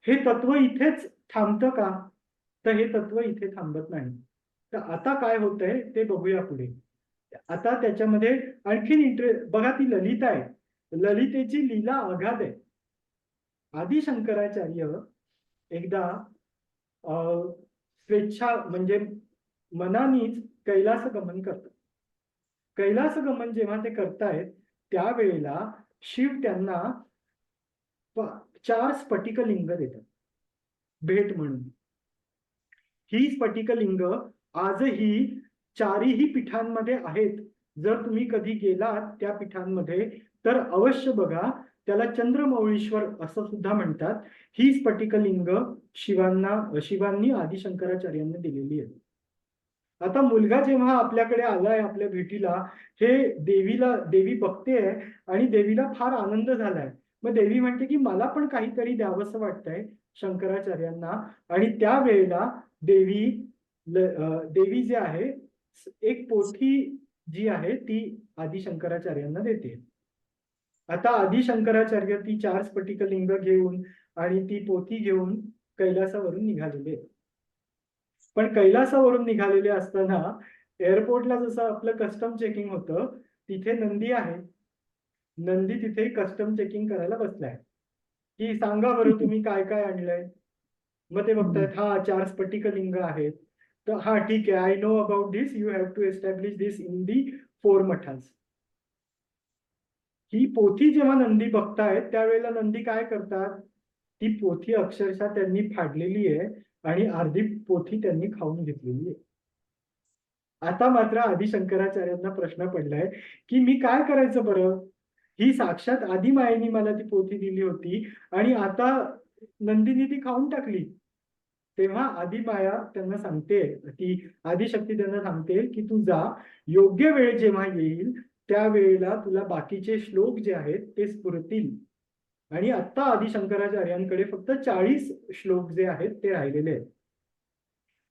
हे तत्व इथेच थांबतं का? तर हे तत्व इथे थांबत नाही. तर आता काय होतंय ते बघूया पुढे. आता त्याच्यामध्ये आणखीन बघा, ती ललिता आहे, ललितेची लीला अगाध आहे. आदि शंकराचार्य एकदा स्वेच्छा म्हणजे मनानीच कैलास गमन करतात. कैलास गमन जेव्हा ते करतायत त्यावेळेला शिव त्यांना 4 स्फटिकलिंग देतात भेट म्हणून. ही स्फटिकलिंग आजही चारही पीठांमध्ये आहेत. जर तुम्ही कधी गेलात त्या पीठांमध्ये तर अवश्य बघा, त्याला चंद्रमौळीश्वर असं सुद्धा म्हणतात. ही स्फटिकलिंग शिवांनी आदि शंकराचार्यांना दिलेली आहे. आता मुलगा जेव्हा आपल्याकडे आलाय आपल्या भेटीला, हे देवी बघतेय आणि देवीला फार आनंद झालाय. मग देवी म्हणते की मला पण काहीतरी द्यावंसं वाटतंय शंकराचार्यांना. आणि त्यावेळेला देवी जे आहे एक पोथी जी आहे ती आदि शंकराचार्यांना देते. आता आदि शंकराचार्य ती 4 स्फटिकलिंग घेऊन आणि ती पोथी घेऊन कैलासावरून निघालेले. पण कैलासावरून निघालेले असताना एअरपोर्टला जसं आपलं कस्टम चेकिंग होतं, तिथे नंदी आहे. नंदी तिथे कस्टम चेकिंग करायला बसलाय की सांगा बरं तुम्ही काय काय आणलंय. मग ते बघतायत, हा 4 स्फटिकलिंग आहेत. तर हा ठीक आहे, I know about this, you have to establish this in the 4 मठास. ही पोथी जेव्हा नंदी बघतायत त्यावेळेला नंदी काय करतात, ती पोथी अक्षरशः त्यांनी फाडलेली आहे आणि अर्धी पोथी त्यांनी खाऊन घेतलेली आहे. आता मात्र आदि शंकराचार्यांना प्रश्न पडलाय की मी काय करायचं बरं? ही साक्षात आदिमायेने मला ती पोथी दिली होती आणि आता नंदीने ती खाऊन टाकली. तेव्हा आदिमाया त्यांना सांगते, ती आदिशक्ती त्यांना सांगते की तू जा, योग्य वेळ जेव्हा येईल त्यावेळेला तुला बाकीचे श्लोक जे आहेत ते स्फुरतील. आणि आता आदि शंकराचार्यांकडे फक्त 40 श्लोक जे आहेत ते राहिलेले आहेत.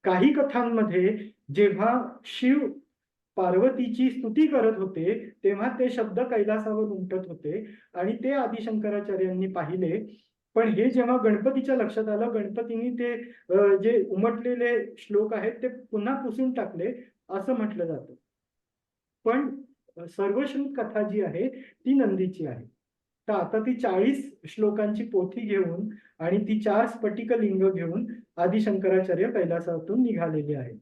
काही कथांमध्ये जेव्हा शिव पार्वतीची स्तुती करत होते तेव्हा ते शब्द कैलासावर उमटत होते आणि ते आदि शंकराचार्यांनी पाहिले. पण हे जेव्हा गणपतीच्या लक्षात आलं, गणपतींनी ते जे उमटलेले श्लोक आहेत ते पुन्हा पुसून टाकले असं म्हटलं जातं. पण सर्वश्रुत कथा जी आहे ती नंदीची आहे. तर आता ती 40 श्लोकांची पोथी घेऊन आणि ती 4 स्फटिकलिंग घेऊन आदि शंकराचार्य कैलासातून निघालेले आहेत.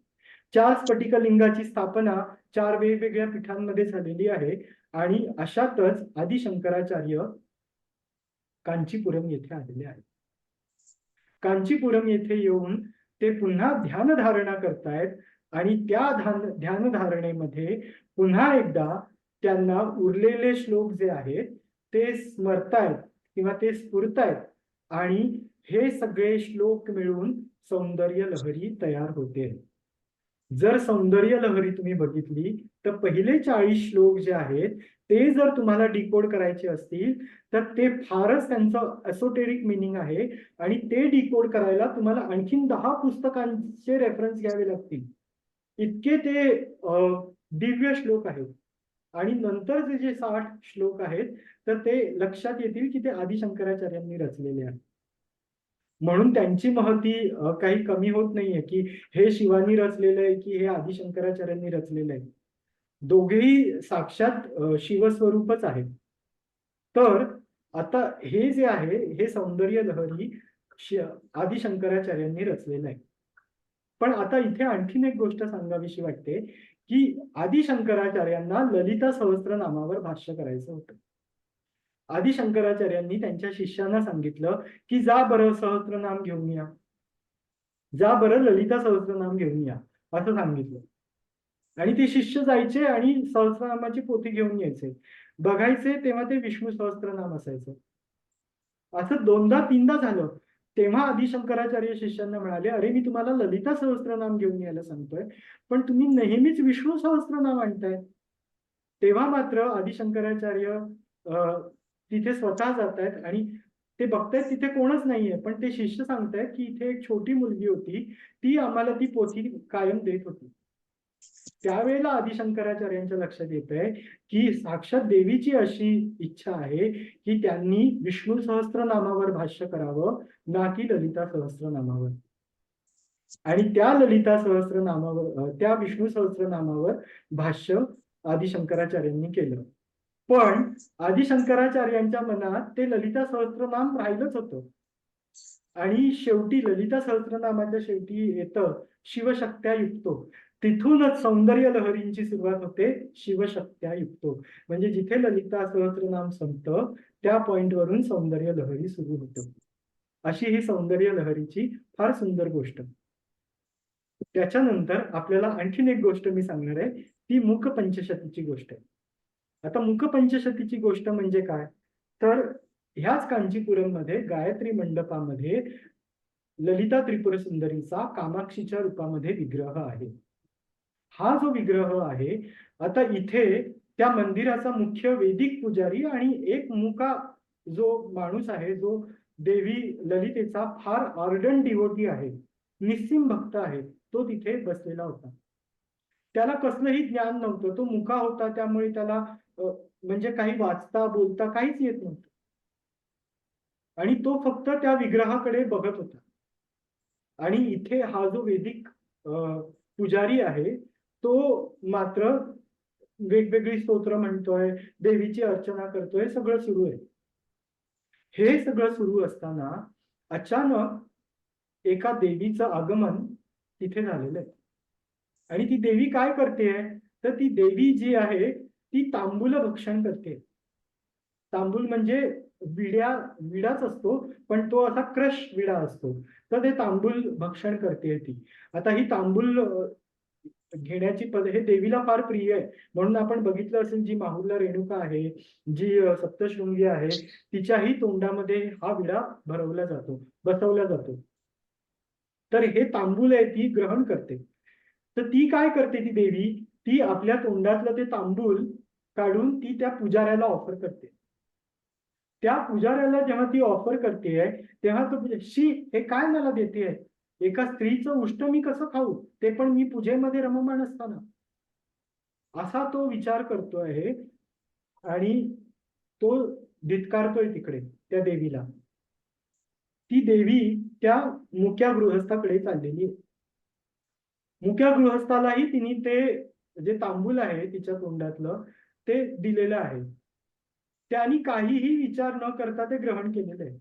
4 स्फटिकलिंगाची स्थापना 4 वेगवेगळ्या पीठांमध्ये झालेली आहे आणि अशातच आदि शंकराचार्य कांचीपुरम येथे आलेले आहेत. कांचीपुरम येथे येऊन ते पुन्हा ध्यानधारणा करतायत आणि त्या ध्यानधारणेमध्ये पुन्हा एकदा त्यांना उरलेले श्लोक जे आहेत ते स्मरतायत किंवा ते स्फुरतायत आणि हे सगळे श्लोक मिळून सौंदर्य लहरी तयार होते. जर सौंदर्य लहरी तुम्ही बघितली तर पहिले 40 श्लोक जे आहेत ते जर तुम्हाला डिकोड करायचे असतील तर ते फारच त्यांचं एसोटेरिक मिनिंग आहे आणि ते डिकोड करायला तुम्हाला आणखीन 10 पुस्तकांचे रेफरन्स घ्यावे लागतील. इतके ते दिव्य श्लोक आहेत. आणि नंतरचे जे 60 श्लोक आहेत तर ते लक्षात येतील की ते आदि शंकराचार्यांनी रचलेले आहेत. म्हणून त्यांची महती काही कमी होत नाहीये की हे शिवानी रचलेलं आहे की हे आदि शंकराचार्यांनी रचलेलं आहे. दोघेही साक्षात शिवस्वरूपच आहेत. तर आता हे जे आहे हे सौंदर्य लहरी आदि शंकराचार्यांनी रचलेलं आहे. पण आता इथे आणखीन एक गोष्ट सांगावीशी वाटते की आदि शंकराचार्यांना ललिता सहस्त्रनामावर भाष्य करायचं होतं. आदि शंकराचार्यांनी त्यांच्या शिष्यांना सांगितलं की जा बरं सहस्त्रनाम घेऊन या, जा बरं ललिता सहस्त्रनाम घेऊन या असं सांगितलं. आणि ते शिष्य जायचे आणि सहस्त्रनामाची पोथी घेऊन यायचे. बघायचे तेव्हा ते विष्णू सहस्त्रनाम असायचं. असं 2दा-3दा झालं. तेव्हा आदि शंकराचार्य शिष्यांना म्हणाले, अरे मी तुम्हाला ललिता सहस्त्रनाम घेऊन यायला सांगतोय, पण तुम्ही नेहमीच विष्णू सहस्त्रनाम आणताय. तेव्हा मात्र आदि शंकराचार्य तिथे स्वतः जातायत आणि ते बघतायत तिथे कोणच नाहीये, पण ते शिष्य सांगतायत की इथे एक छोटी मुलगी होती, ती आम्हाला ती पोथी कायम देत होती. त्यावेळेला आदि शंकराचार्यांच्या लक्षात येतंय की साक्षात देवीची अशी इच्छा आहे की त्यांनी विष्णू सहस्त्रनामावर भाष्य करावं, ना की ललिता सहस्त्रनामावर. आणि त्या ललिता सहस्त्रनामावर त्या विष्णू सहस्त्रनामावर भाष्य आदि शंकराचार्यांनी केलं. पण आदि शंकराचार्यांच्या मनात ते ललिता सहस्त्रनाम राहिलंच होतं. आणि शेवटी ललिता सहस्त्रनामाच्या शेवटी येतं शिवशक्त्या युक्तो. तिथूनच सौंदर्य लहरींची सुरुवात होते शिवशक्त्या युक्तो. म्हणजे जिथे ललिता सहस्त्रनाम संपतं त्या पॉइंटवरून सौंदर्य लहरी सुरू होतं. अशी ही सौंदर्य लहरीची फार सुंदर गोष्ट. त्याच्यानंतर आपल्याला आणखीन एक गोष्ट मी सांगणार आहे, ती मुख पंचशतीची गोष्ट आहे. आता मुख पंचशतीची गोष्ट म्हणजे काय, तर ह्याच कांचीपुरम मध्ये गायत्री मंडपामध्ये ललिता त्रिपुर सुंदरीचा कामाक्षीच्या रूपामध्ये विग्रह आहे. हा जो विग्रह आहे, आता इथे त्या मंदिराचा मुख्य वेदिक पुजारी आणि एक मुका जो माणूस आहे, जो देवी ललितेचा फार आर्डंट डिवोटी आहे, निस्सीम भक्त आहे, तो तिथे बसलेला होता. त्याला कसलंही ज्ञान नव्हतं. तो मुका होता त्यामुळे त्याला म्हणजे काही वाचता बोलता काहीच येत नव्हतं. आणि तो फक्त त्या विग्रहाकडे बघत होता. आणि इथे हा जो वेदिक पुजारी आहे तो मात्र वेगवेगळी स्तोत्र म्हणतोय, देवीची अर्चना करतोय, सगळं सुरू आहे. हे सगळं सुरू असताना अचानक एका देवीचं आगमन तिथे झालेलं आहे. आणि ती देवी काय करतेय, तर ती देवी जी आहे ती तांबूल भक्षण करते. तांबूल म्हणजे विडाच असतो, पण तो असा क्रश विडा असतो. तर ते तांबूल भक्षण करते ती. आता ही तांबूल घेण्याची हे देवीला फार प्रिय आहे. म्हणून आपण बघितलं असेल जी माहुरला रेणुका आहे, जी सप्तशृंगी आहे, तिच्याही तोंडामध्ये हा विडा भरवला जातो, बसवला जातो. तर हे तांबूल आहे ती ग्रहण करते. तर ती काय करते ती देवी, ती आपल्या तोंडातलं ते तांबूल काढून ती त्या पुजाऱ्याला ऑफर करते. त्या पुजाऱ्याला जेव्हा ती ऑफर करतेय तेव्हा तो शी हे काय मला देतेय, एका स्त्रीचं उष्ट मी कसं खाऊ, ते पण मी पूजेमध्ये रममाण असताना, असा तो विचार करतोय आणि तो धिक्कारतोय तिकडे त्या देवीला. ती देवी त्या मुक्या गृहस्थाकडे चाललेली आहे. मुक्या गृहस्थालाही तिने ते जे तांबूल आहे तिच्या तोंडातलं ते दिलेलं आहे. त्यांनी काहीही विचार न करता ते ग्रहण केलेलं आहे.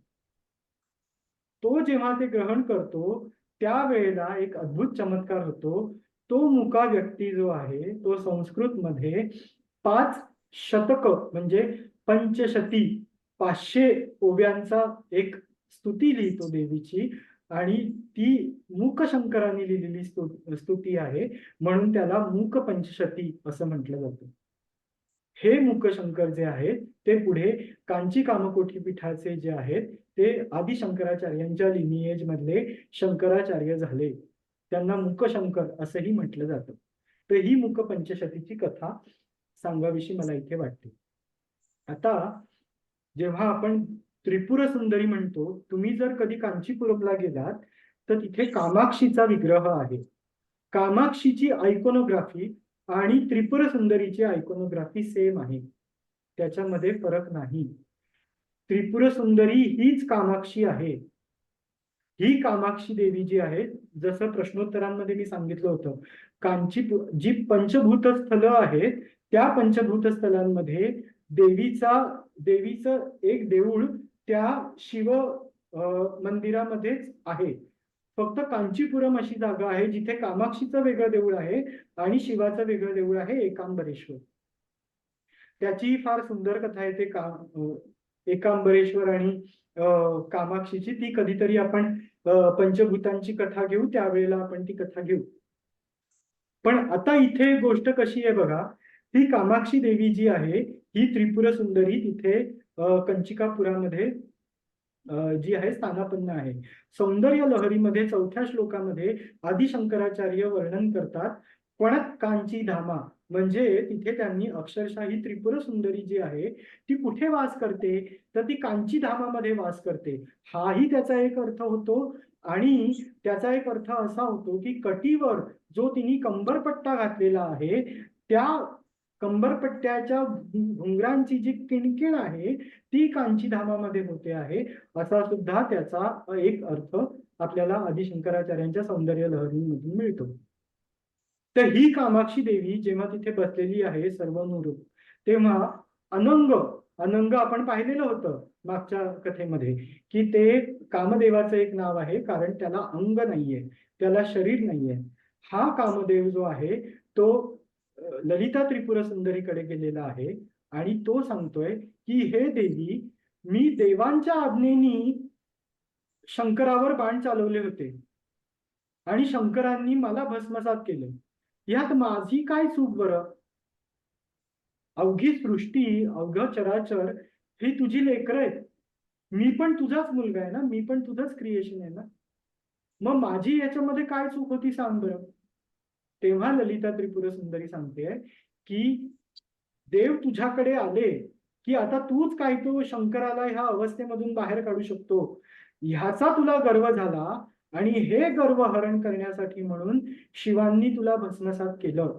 तो जेव्हा ते ग्रहण करतो त्यावेळेला एक अद्भुत चमत्कार होतो. तो मुका व्यक्ती जो आहे तो संस्कृत मध्ये 5 शतक म्हणजे पंचशती 500 ओव्यांचा एक स्तुती लिहितो देवीची, आणि ती मूक शंकरांनी लिहिलेली स्तुती आहे, म्हणून त्याला मूक पंचशती असं म्हटलं जातं. हे मूक शंकर जे आहेत ते पुढे कांची कामकोटी पीठाचे जे आहेत ते आदि शंकराचार्यांच्या लिनिएज मधले शंकराचार्य झाले. त्यांना मूक शंकर असंही म्हटलं जातं. तर ही मूक पंचशतीची कथा सांगावीशी मला इथे वाटते. आता जेव्हा आपण त्रिपुर सुंदरी म्हणतो, तुम्ही जर कधी कांचीपुरमला गेलात तर तिथे कामाक्षीचा विग्रह आहे. कामाक्षीची आयकोनोग्राफी आणि त्रिपुर सुंदरीची आयकोनोग्राफी सेम आहे, त्याच्यामध्ये फरक नाही. त्रिपुर सुंदरी हीच कामाक्षी आहे. ही कामाक्षी देवी जी आहे, जसं प्रश्नोत्तरांमध्ये मी सांगितलं होतं, जी पंचभूत स्थलं आहेत त्या पंचभूत स्थलांमध्ये देवीचं एक देऊळ त्या शिव मंदिरामध्येच आहे. फक्त कांचीपुरम अशी जागा आहे जिथे कामाक्षीचं वेगळं देऊळ आहे आणि शिवाचं वेगळं देऊळ आहे, एकांबरेश्वर. त्याची फार सुंदर कथा आहे ते एकांबरेश्वर आणि कामाक्षीची. ती कधीतरी आपण पंचभूतांची कथा घेऊ, त्यावेळेला आपण ती कथा घेऊ. पण आता इथे गोष्ट कशी आहे बघा, ही कामाक्षी देवी जी आहे ही त्रिपुर सुंदरी तिथे कंचिकापुरामध्ये जी आहे स्थानापन्न आहे. सौंदर्य लहरीमध्ये 4थ्या श्लोकामध्ये आदि शंकराचार्य वर्णन करतात, पण कांची धामा, म्हणजे तिथे त्यांनी अक्षरशः ही त्रिपुर सुंदरी जी आहे ती कुठे वास करते, तर ती कांची धामामध्ये वास करते. हाही त्याचा एक अर्थ होतो. आणि त्याचा एक अर्थ असा होतो की कटीवर जो तिने कंबरपट्टा घातलेला आहे त्या कंबरपट्ट्याच्या घुंगरांची जी किणकिण आहे ती कांची धामामध्ये होते आहे, असा सुद्धा त्याचा एक अर्थ आपल्याला आदि शंकराचार्यांच्या सौंदर्य लहरीमधून मिळतो. तर ही कामाक्षी देवी जेव्हा तिथे बसलेली आहे सर्वनुरूप, तेव्हा अनंग अनंग आपण पाहिलेलं होतं मागच्या कथेमध्ये की ते कामदेवाचं एक नाव आहे, कारण त्याला अंग नाहीये, त्याला शरीर नाहीये. हा कामदेव जो आहे तो ललिता त्रिपुर सुंदरीकडे गेलेला आहे आणि तो सांगतोय की हे देवी, मी देवांच्या आज्ञेनी शंकरावर बाण चालवले होते आणि शंकरांनी मला भस्मसात केले, यात माझी काय चूक बरं? अवघी सृष्टी, अवघ चराचर ही तुझी लेकरं आहेत. मी पण तुझाच मुलगा आहे ना, मी पण तुझंच क्रिएशन आहे ना, मग माझी याच्यामध्ये काय चूक होती सांग बरं. तेव्हा ललिता त्रिपुर सुंदरी सांगते की देव तुझ्याकडे आले की आता तूच काय तो शंकराला ह्या अवस्थेमधून बाहेर काढू शकतो, ह्याचा तुला गर्व झाला आणि हे गर्व हरण करण्यासाठी म्हणून शिवांनी तुला भस्मसात केलं.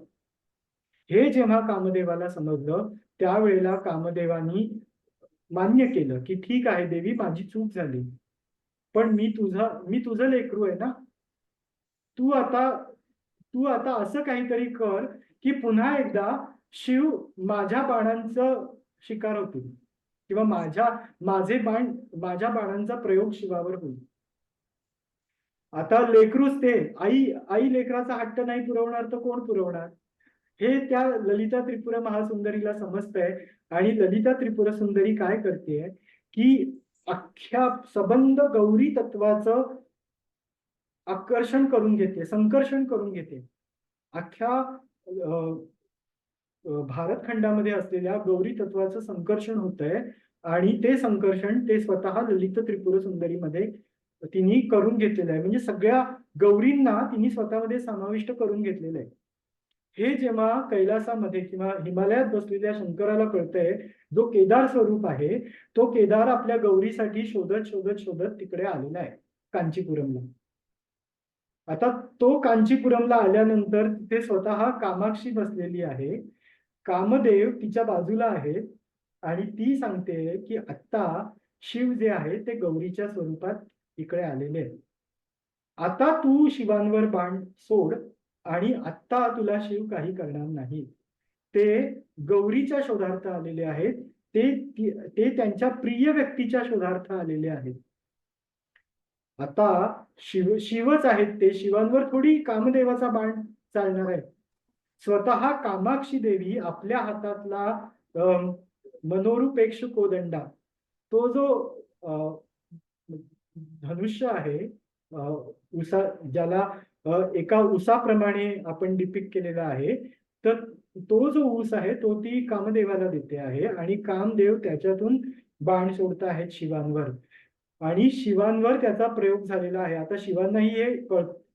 हे जेव्हा कामदेवाला समजलं त्यावेळेला कामदेवानी मान्य केलं की ठीक आहे देवी, माझी चूक झाली, पण मी तुझं लेकरू आहे ना, तू आता असं काहीतरी कर की पुन्हा एकदा शिव माझ्या बाणांचं शिकार होतील किंवा माझ्या बाणांचा प्रयोग शिवावर होईल. आता लेकरूच ते, आई लेकराचा हट्ट नाही पुरवणार तर कोण पुरवणार, हे त्या ललिता त्रिपुरा महासुंदरीला समजतंय. आणि ललिता त्रिपुरा सुंदरी काय करते की अख्ख्या सबंध गौरी तत्वाचं आकर्षण करून घेते, संकर्षण करून घेते. अख्ख्या भारतखंडामध्ये असलेल्या गौरी तत्वाचं संकर्षण होतंय आणि ते संकर्षण ते स्वतः ललित त्रिपुर सुंदरीमध्ये तिने करून घेतलेलं आहे. म्हणजे सगळ्या गौरींना तिने स्वतःमध्ये समाविष्ट करून घेतलेलं आहे. हे जेव्हा कैलासामध्ये किंवा हिमालयात बसलेल्या शंकराला कळतंय, जो केदार स्वरूप आहे तो केदार आपल्या गौरीसाठी शोधत शोधत शोधत तिकडे आलेला आहे कांचीपुरमला. आता तो कांचीपुरमला आल्यानंतर तिथे स्वतः कामाक्षी बसलेली आहे, कामदेव तिच्या बाजूला आहे आणि ती सांगते की आता शिव जे आहे ते गौरीच्या स्वरूपात इकडे आलेले आहे. आता तू शिवांवर बाण सोड आणि आता तुला शिव काही करणार नाही. ते गौरीच्या शोधार्थ आलेले आहेत, ते त्यांच्या प्रिय व्यक्तीच्या शोधार्थ आलेले आहेत. आता शिवच आहेत ते, शिवांवर थोडी कामदेवाचा बाण चालणार आहे. स्वतः कामाक्षी देवी आपल्या हातातला मनोरूपेक्ष कोदंडा तो जो धनुष्य आहे, उसा ज्याला एका उसाप्रमाणे आपण डिपिक्ट केलेला आहे, तर तो जो ऊस आहे तो ती कामदेवाला देते आहे आणि कामदेव त्याच्यातून बाण सोडत आहेत शिवांवर आणि शिवांवर त्याचा प्रयोग झालेला आहे. आता शिवांनाही हे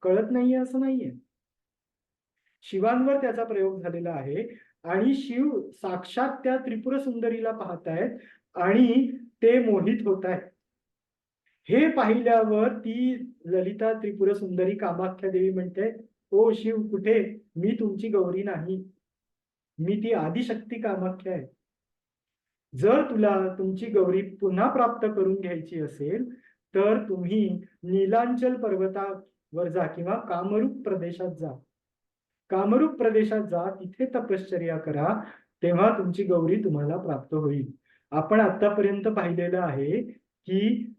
कळत नाहीये असं नाहीये, शिवांवर त्याचा प्रयोग झालेला आहे आणि शिव साक्षात त्या त्रिपुर सुंदरीला पाहतायत आणि ते मोहित होत आहेत. हे पाहिल्यावर ती ललिता त्रिपुर सुंदरी कामाख्या देवी म्हणते, ओ शिव कुठे, मी तुमची गौरी नाही, मी ती आदिशक्ती कामाख्या आहे. जर तुला तुमची गौरी पुन्हा प्राप्त करून घ्यायची असेल तर तुम्ही नीलांचल पर्वतावर जा किंवा कामरूप प्रदेशात जा. कामरूप प्रदेशात जा, तिथे तपश्चर्या करा, तेव्हा तुमची गौरी तुम्हाला प्राप्त होईल. आपण आतापर्यंत पाहिलेलं आहे की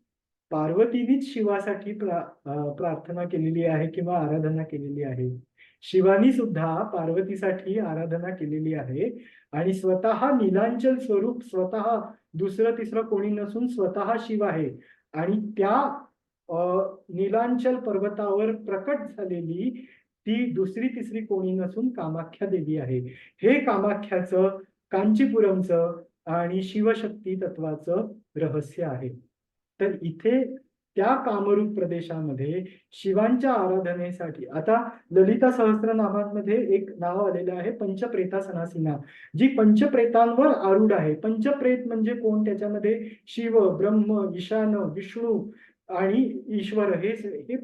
पार्वतीनीच शिवासाठी प्रार्थना केलेली आहे किंवा आराधना केलेली आहे. शिवानी सुद्धा पार्वतीसाठी आराधना केलेली आहे आणि स्वतः नीलांचल स्वरूप, स्वतः दुसरं तिसरं कोणी नसून स्वतः शिव आहे आणि त्या नीलांचल पर्वतावर प्रकट झालेली ती दुसरी तिसरी कोणी नसून कामाख्या देवी आहे. हे कामाख्याचं, कांचीपुरमचं आणि शिवशक्ती तत्वाचं रहस्य आहे. तर इथे त्या कामरूप प्रदेशामध्ये शिवांच्या आराधनेसाठी आता ललिता सहस्त्रनामांमध्ये एक नाव आलेलं आहे पंचप्रेता सनासीना, जी पंचप्रेतांवर आरूढ आहे. पंचप्रेत म्हणजे कोण? त्याच्यामध्ये शिव, ब्रह्म, ईशान, विष्णू आणि ईश्वर हे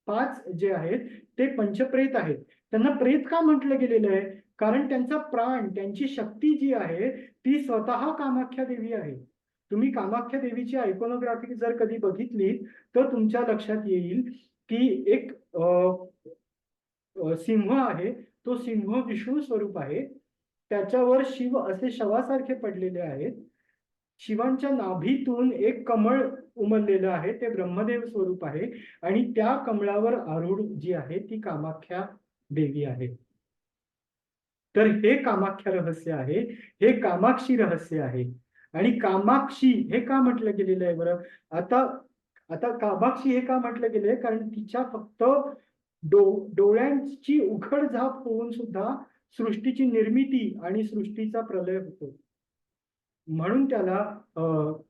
5 जे आहेत ते पंचप्रेत आहेत. त्यांना प्रेत का म्हटलं गेलेलं आहे? कारण त्यांचा प्राण, त्यांची शक्ती जी आहे ती स्वतः कामाख्या देवी आहे. तुम्ही कामाख्या देवीची आयकोनोग्राफी जर कधी बघितली तर तुमच्या लक्षात येईल की एक सिंह आहे, तो सिंह विष्णू स्वरूप आहे, त्याच्यावर शिव असे शवासारखे पडलेले आहेत. शिवांच्या नाभीतून एक कमळ उमललेलं आहे, ते ब्रह्मदेव स्वरूप आहे आणि त्या कमळावर आरूढ जी आहे ती कामाख्या देवी आहे. तर हे कामाख्या रहस्य आहे, हे कामाक्षी रहस्य आहे. आणि कामाक्षी हे का म्हटलं गेलेलं आहे बरं? आता कामाक्षी हे का म्हटलं गेलंय? कारण तिच्या फक्त डोळ्यांची उघड झाप होऊन सुद्धा सृष्टीची निर्मिती आणि सृष्टीचा प्रलय होतो, म्हणून त्याला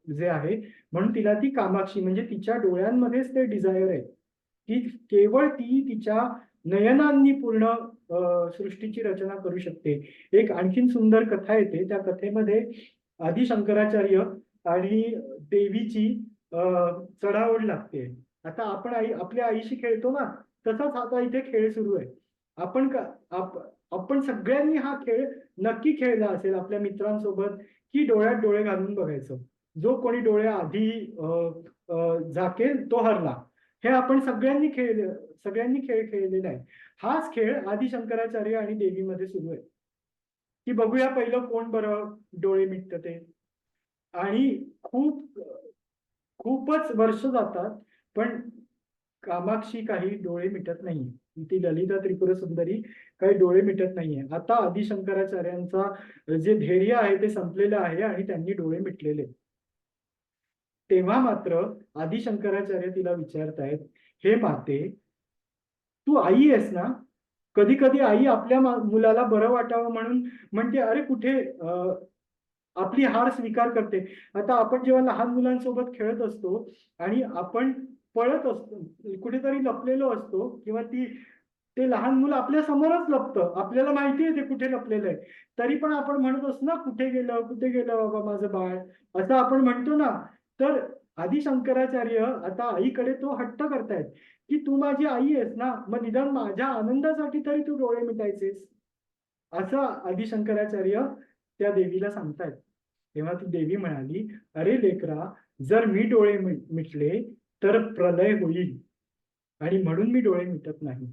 जे आहे, म्हणून तिला ती कामाक्षी, म्हणजे तिच्या डोळ्यांमध्येच ते डिझायर आहे की केवळ ती तिच्या नयनांनी पूर्ण सृष्टीची रचना करू शकते. एक आणखीन सुंदर कथा येते, त्या कथेमध्ये आदि शंकराचार्य आणि देवीची चढाओढ लागते. आता आपण आपल्या आईशी खेळतो ना, तसाच आता इथे खेळ सुरू आहे. आपण सगळ्यांनी हा खेळ नक्की खेळला असेल आपल्या मित्रांसोबत, की डोळ्यात डोळे घालून बघायचं. जो कोणी डोळ्या आधी झाकेल तो हरला. हे आपण सगळ्यांनी खेळ खेळलेला आहे. हाच खेळ आदि शंकराचार्य आणि देवीमध्ये सुरू आहे की बघूया पहिलं कोण बरं डोळे मिटतं ते. आणि खूपच वर्ष जातात पण कामाक्षी काही डोळे मिटत नाहीये. ती ललिता त्रिपुर सुंदरी काही डोळे मिटत नाहीये. आता आदि शंकराचार्यांचा जे धैर्य आहे ते संपलेलं आहे आणि त्यांनी डोळे मिटलेले. तेव्हा मात्र आदि शंकराचार्य तिला विचारतायत, हे माते, तू आई आहेस ना? कधी कधी आई आपल्या मुलाला बरं वाटावं म्हणून म्हणते, अरे कुठे आपली हार स्वीकार करते. आता आपण जेव्हा लहान मुलांसोबत खेळत असतो आणि आपण पळत असतो, कुठेतरी लपलेलो असतो, किंवा ते लहान मुलं आपल्या समोरच लपतं, आपल्याला माहिती आहे ते कुठे लपलेलं आहे, तरी पण आपण म्हणत असतो ना, कुठे गेलं बाबा माझं बाळ, असं आपण म्हणतो ना. तर आदि शंकराचार्य आता आईकडे तो हट्ट करतायत की तू माझी आई आहेस ना, मग निदान माझ्या आनंदासाठी तरी तू डोळे मिटायचेस, असं आदि शंकराचार्य त्या देवीला सांगतायत. तेव्हा ती देवी म्हणाली, अरे लेकरा, जर मी डोळे मिटले तर प्रलय होईल आणि म्हणून मी डोळे मिटत नाही.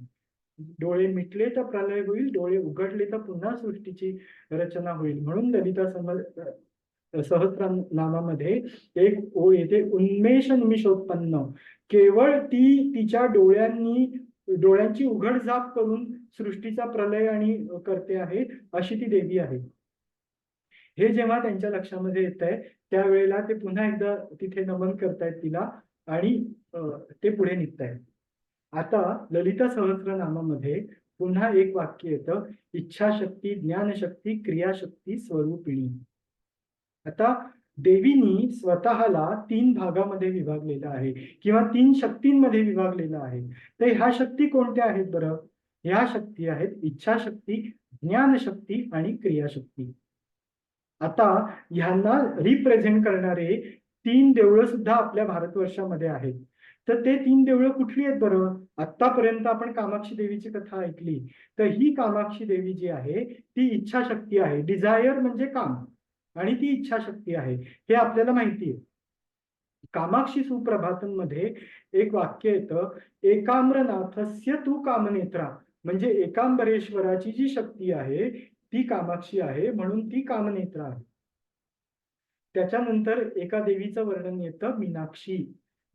डोळे मिटले तर प्रलय होईल, डोळे उघडले तर पुन्हा सृष्टीची रचना होईल. म्हणून ललिता सहस्रनामामध्ये एक ओळ येते, उन्मेष निमिषोत्पन्न. केवळ ती तिच्या डोळ्यांची उघडझाप करून सृष्टीचा प्रलय आणि करते आहे, अशी ती देवी आहे. हे जेव्हा त्यांच्या लक्षामध्ये येत आहे त्यावेळेला ते पुन्हा एकदा तिथे नमन करतायत तिला आणि ते पुढे निघतायत. आता ललिता सहस्रनामामध्ये पुन्हा एक वाक्य येतं, इच्छाशक्ती, ज्ञानशक्ती, क्रियाशक्ती स्वरूपिणी. आता देवीनी स्वतःला 3 भागामध्ये विभागलेलं आहे किंवा 3 शक्तींमध्ये विभागलेलं आहे. तर ह्या शक्ती कोणत्या आहेत बरं? ह्या शक्ती आहेत इच्छाशक्ती, ज्ञानशक्ती आणि क्रियाशक्ती. आता ह्यांना रिप्रेझेंट करणारे 3 देवळं सुद्धा आपल्या भारतवर्षामध्ये आहेत. तर ते 3 देवळं कुठली आहेत बरं? आतापर्यंत आपण कामाक्षी देवीची कथा ऐकली. तर ही कामाक्षी देवी जी आहे ती इच्छाशक्ती आहे. डिझायर म्हणजे काम आणि ती इच्छाशक्ती आहे. हे आपल्याला माहिती आहे. कामाक्षी सुप्रभातमध्ये एक वाक्य येतं, एकाम्रनाथस्य तू कामनेत्रा. म्हणजे एकांबरेश्वराची जी शक्ती आहे ती कामाक्षी आहे म्हणून ती कामनेत्रा आहे. त्याच्यानंतर एका देवीचं वर्णन येतं मीनाक्षी,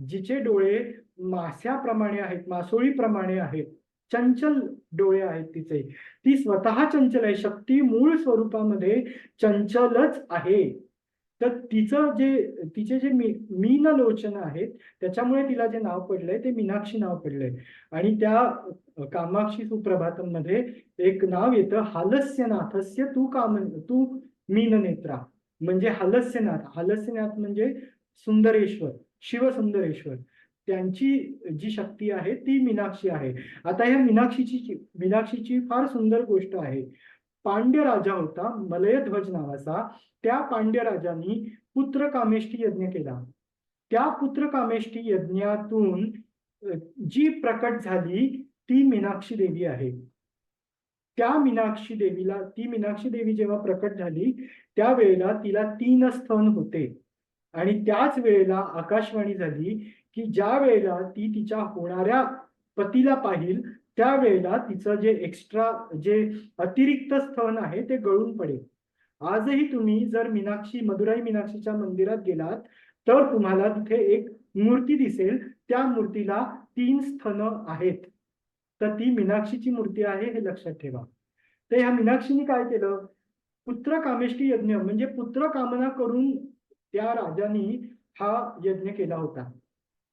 जिचे डोळे मास्याप्रमाणे आहेत, मासोळीप्रमाणे आहेत, चंचल डोळे आहेत तिचे. ती स्वतः चंचल आहे. शक्ती मूळ स्वरूपामध्ये चंचलच आहे. तर तिचे जे मीन लोचन आहेत त्याच्यामुळे तिला जे नाव पडलंय ते मीनाक्षी नाव पडलंय. आणि त्या कामाक्षी सुप्रभातमध्ये एक नाव येतं, हालस्यनाथस्य तू मीननेत्रा. म्हणजे हालस्यनाथ म्हणजे सुंदरेश्वर, शिवसुंदरेश्वर. त्यांची जी शक्ती आहे ती मीनाक्षी आहे. आता ह्या मीनाक्षीची फार सुंदर गोष्ट आहे. पांड्य राजा होता मलयध्वज नावाचा. त्या पांड्य राजांनी पुत्रकामेष्टी यज्ञ केला. त्या पुत्रकामेष्टी यज्ञातून जी प्रकट झाली ती मीनाक्षी देवी आहे. ती मीनाक्षी देवी जेव्हा प्रकट झाली त्यावेळेला तिला 3 स्तन होते. आणि त्याच वेळेला आकाशवाणी झाली की ज्या वेळेला ती तिच्या होणाऱ्या पतीला पाहिल त्यावेळेला तिचं जे अतिरिक्त स्तन आहे ते गळून पडेल. आजही तुम्ही जर मदुराई मीनाक्षीच्या मंदिरात गेलात तर तुम्हाला तिथे एक मूर्ती दिसेल. त्या मूर्तीला 3 स्तन आहेत. तर ती मीनाक्षीची मूर्ती आहे हे लक्षात ठेवा. तर ह्या मीनाक्षीने काय केलं? पुत्र कामेष्टी यज्ञ म्हणजे पुत्र कामना करून त्या राजांनी हा यज्ञ केला होता.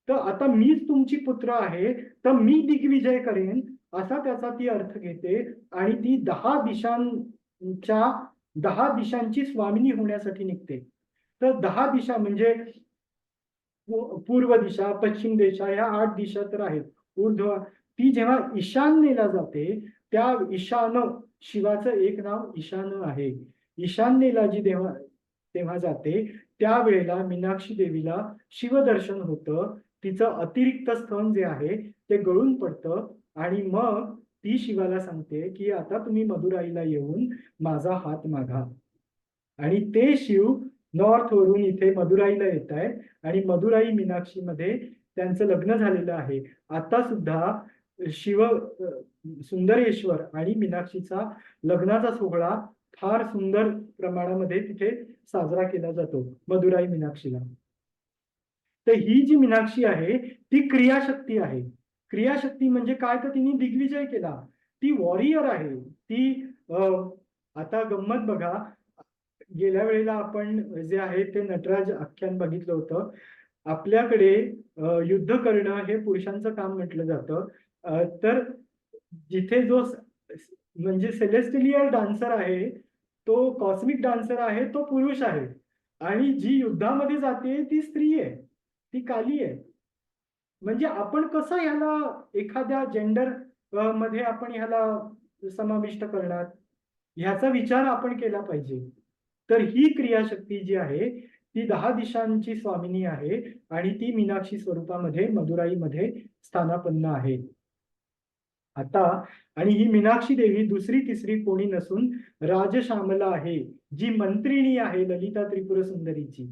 तर आता मीच तुमची पुत्र आहे तर मी दिग्विजय करेन असा त्याचा ती अर्थ घेते आणि ती 10 दिशांची स्वामिनी होण्यासाठी निघते. तर 10 दिशा म्हणजे पूर्व दिशा, पश्चिम दिशा ह्या 8 दिशा तर आहेत. ऊर्ध्व ती जेव्हा ईशान्येला जाते त्या ईशान शिवाचं एक नाव ईशान आहे. ईशान्येला जी तेव्हा जाते त्यावेळेला मीनाक्षी देवीला शिवदर्शन होतं. तिचं अतिरिक्त स्तन जे आहे ते गळून पडतं आणि मग ती शिवाला सांगते की आता तुम्ही मदुराईला येऊन माझा हात मागा. आणि ते शिव नॉर्थ वरून इथे मदुराईला येत आहेत आणि मदुराई मीनाक्षी मध्ये त्यांचं लग्न झालेलं आहे. आता सुद्धा सुंदरेश्वर आणि मीनाक्षीचा लग्नाचा सोहळा फार सुंदर प्रमाणामध्ये तिथे साजरा केला जातो मदुराई मीनाक्षीला. तर ही जी मीनाक्षी आहे ती क्रियाशक्ती आहे. क्रियाशक्ती म्हणजे काय तर तिने दिग्विजय केला. ती वॉरियर आहे. ती आता गंमत बघा, गेल्या वेळेला आपण जे आहे ते नटराज आख्यान बघितलं होतं. आपल्याकडे युद्ध करणं हे पुरुषांचं काम म्हटलं जातं. तर जिथे म्हणजे सेलेस्टियल डान्सर आहे तो कॉस्मिक डान्सर आहे तो पुरुष आहे आणि जी युद्धामध्ये जाते ती स्त्री आहे, ती काली आहे. म्हणजे आपण कसं ह्याला एखाद्या जेंडर मध्ये आपण ह्याला समाविष्ट करणार ह्याचा विचार आपण केला पाहिजे. तर ही क्रियाशक्ती जी आहे ती 10 दिशांची स्वामिनी आहे आणि ती मीनाक्षी स्वरूपामध्ये मदुराईमध्ये स्थानापन्न आहे. आता आणि ही मीनाक्षी देवी दुसरी तिसरी कोणी नसून राजश्यामला आहे, जी मंत्रिणी आहे ललिता त्रिपुर सुंदरीची.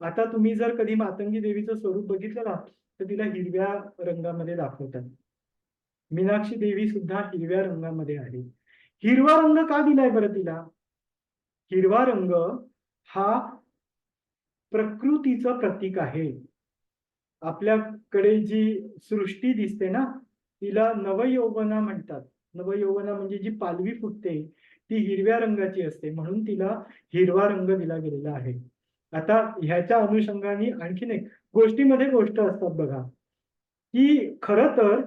आता तुम्ही जर कधी मातंगी देवीचं स्वरूप बघितलं ना तर तिला हिरव्या रंगामध्ये दाखवतात. मीनाक्षी देवी सुद्धा हिरव्या रंगामध्ये आहे. हिरवा रंग का दिलाय बरं तिला? हिरवा रंग हा प्रकृतीचं प्रतीक आहे. आपल्याकडे जी सृष्टी दिसते ना तिला नवयौवना म्हणतात. नवयौवना म्हणजे जी पालवी फुटते ती हिरव्या रंगाची असते, म्हणून तिला हिरवा रंग दिला गेलेला आहे. आता ह्याच्या अनुषंगाने आणखीन एक गोष्टीमध्ये गोष्ट असतात बघा, की खरं तर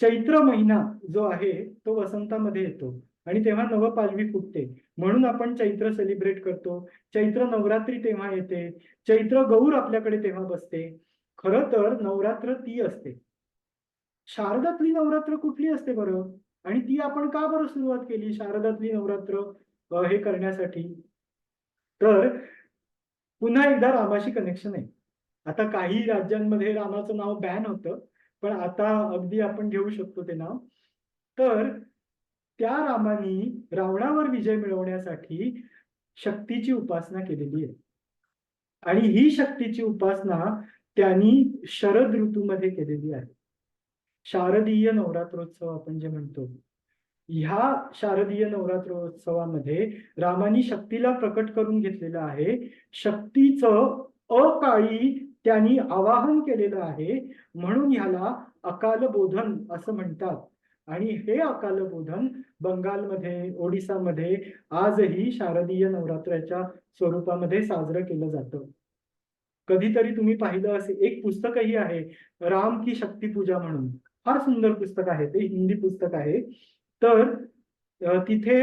चैत्र महिना जो आहे तो वसंतामध्ये येतो आणि तेव्हा नवपालवी फुटते, म्हणून आपण चैत्र सेलिब्रेट करतो. चैत्र नवरात्री तेव्हा येते, चैत्र गौर आपल्याकडे तेव्हा बसते. खरं तर नवरात्र ती असते. शारदातली नवरात्र कुठली असते बरं? आणि ती आपण का बरं सुरुवात केली शारदातली नवरात्र हे करण्यासाठी? तर पुन्हा एकदा रामाशी कनेक्शन आहे. आता काही राज्यांमध्ये रामाचं नाव बॅन होतं, पण आता अगदी आपण घेऊ शकतो ते नाव. तर त्या रामानी रावणावर विजय मिळवण्यासाठी शक्तीची उपासना केलेली आहे. आणि ही शक्तीची उपासना त्यांनी शरद ऋतूमध्ये केलेली आहे. शारदीय नवरात्रोत्सव आपण जे म्हणतो, ह्या शारदीय नवरात्रोत्सवामध्ये रामानी शक्तीला प्रकट करून घेतलेलं आहे. शक्तीचं अकाळी त्यांनी आवाहन केलेलं आहे, म्हणून ह्याला अकाल बोधन असं म्हणतात. आणि हे अकाल बोधन बंगालमध्ये, ओडिसामध्ये आजही शारदीय नवरात्राच्या स्वरूपामध्ये साजरं केलं जातं. कधीतरी तुम्ही पाहिलं असेल, एक पुस्तकही आहे, राम की शक्ती पूजा म्हणून. फार सुंदर पुस्तक आहे ते, हिंदी पुस्तक आहे. तर तिथे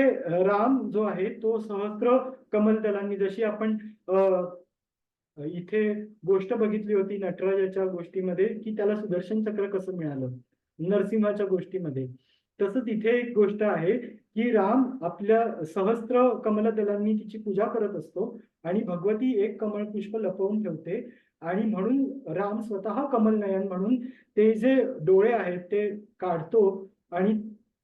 राम जो आहे तो सहस्त्र कमलदलांनी, जशी आपण इथे गोष्ट बघितली होती नटराजाच्या गोष्टीमध्ये, की त्याला सुदर्शन चक्र कसं मिळालं नरसिंहाच्या गोष्टीमध्ये, तसंच इथे एक गोष्ट आहे की राम आपल्या सहस्त्र कमलदलांनी तिची पूजा करत असतो आणि भगवती एक कमळ पुष्प लपवून ठेवते आणि म्हणून राम स्वतः कमलनयन म्हणून ते जे डोळे आहेत ते काढतो आणि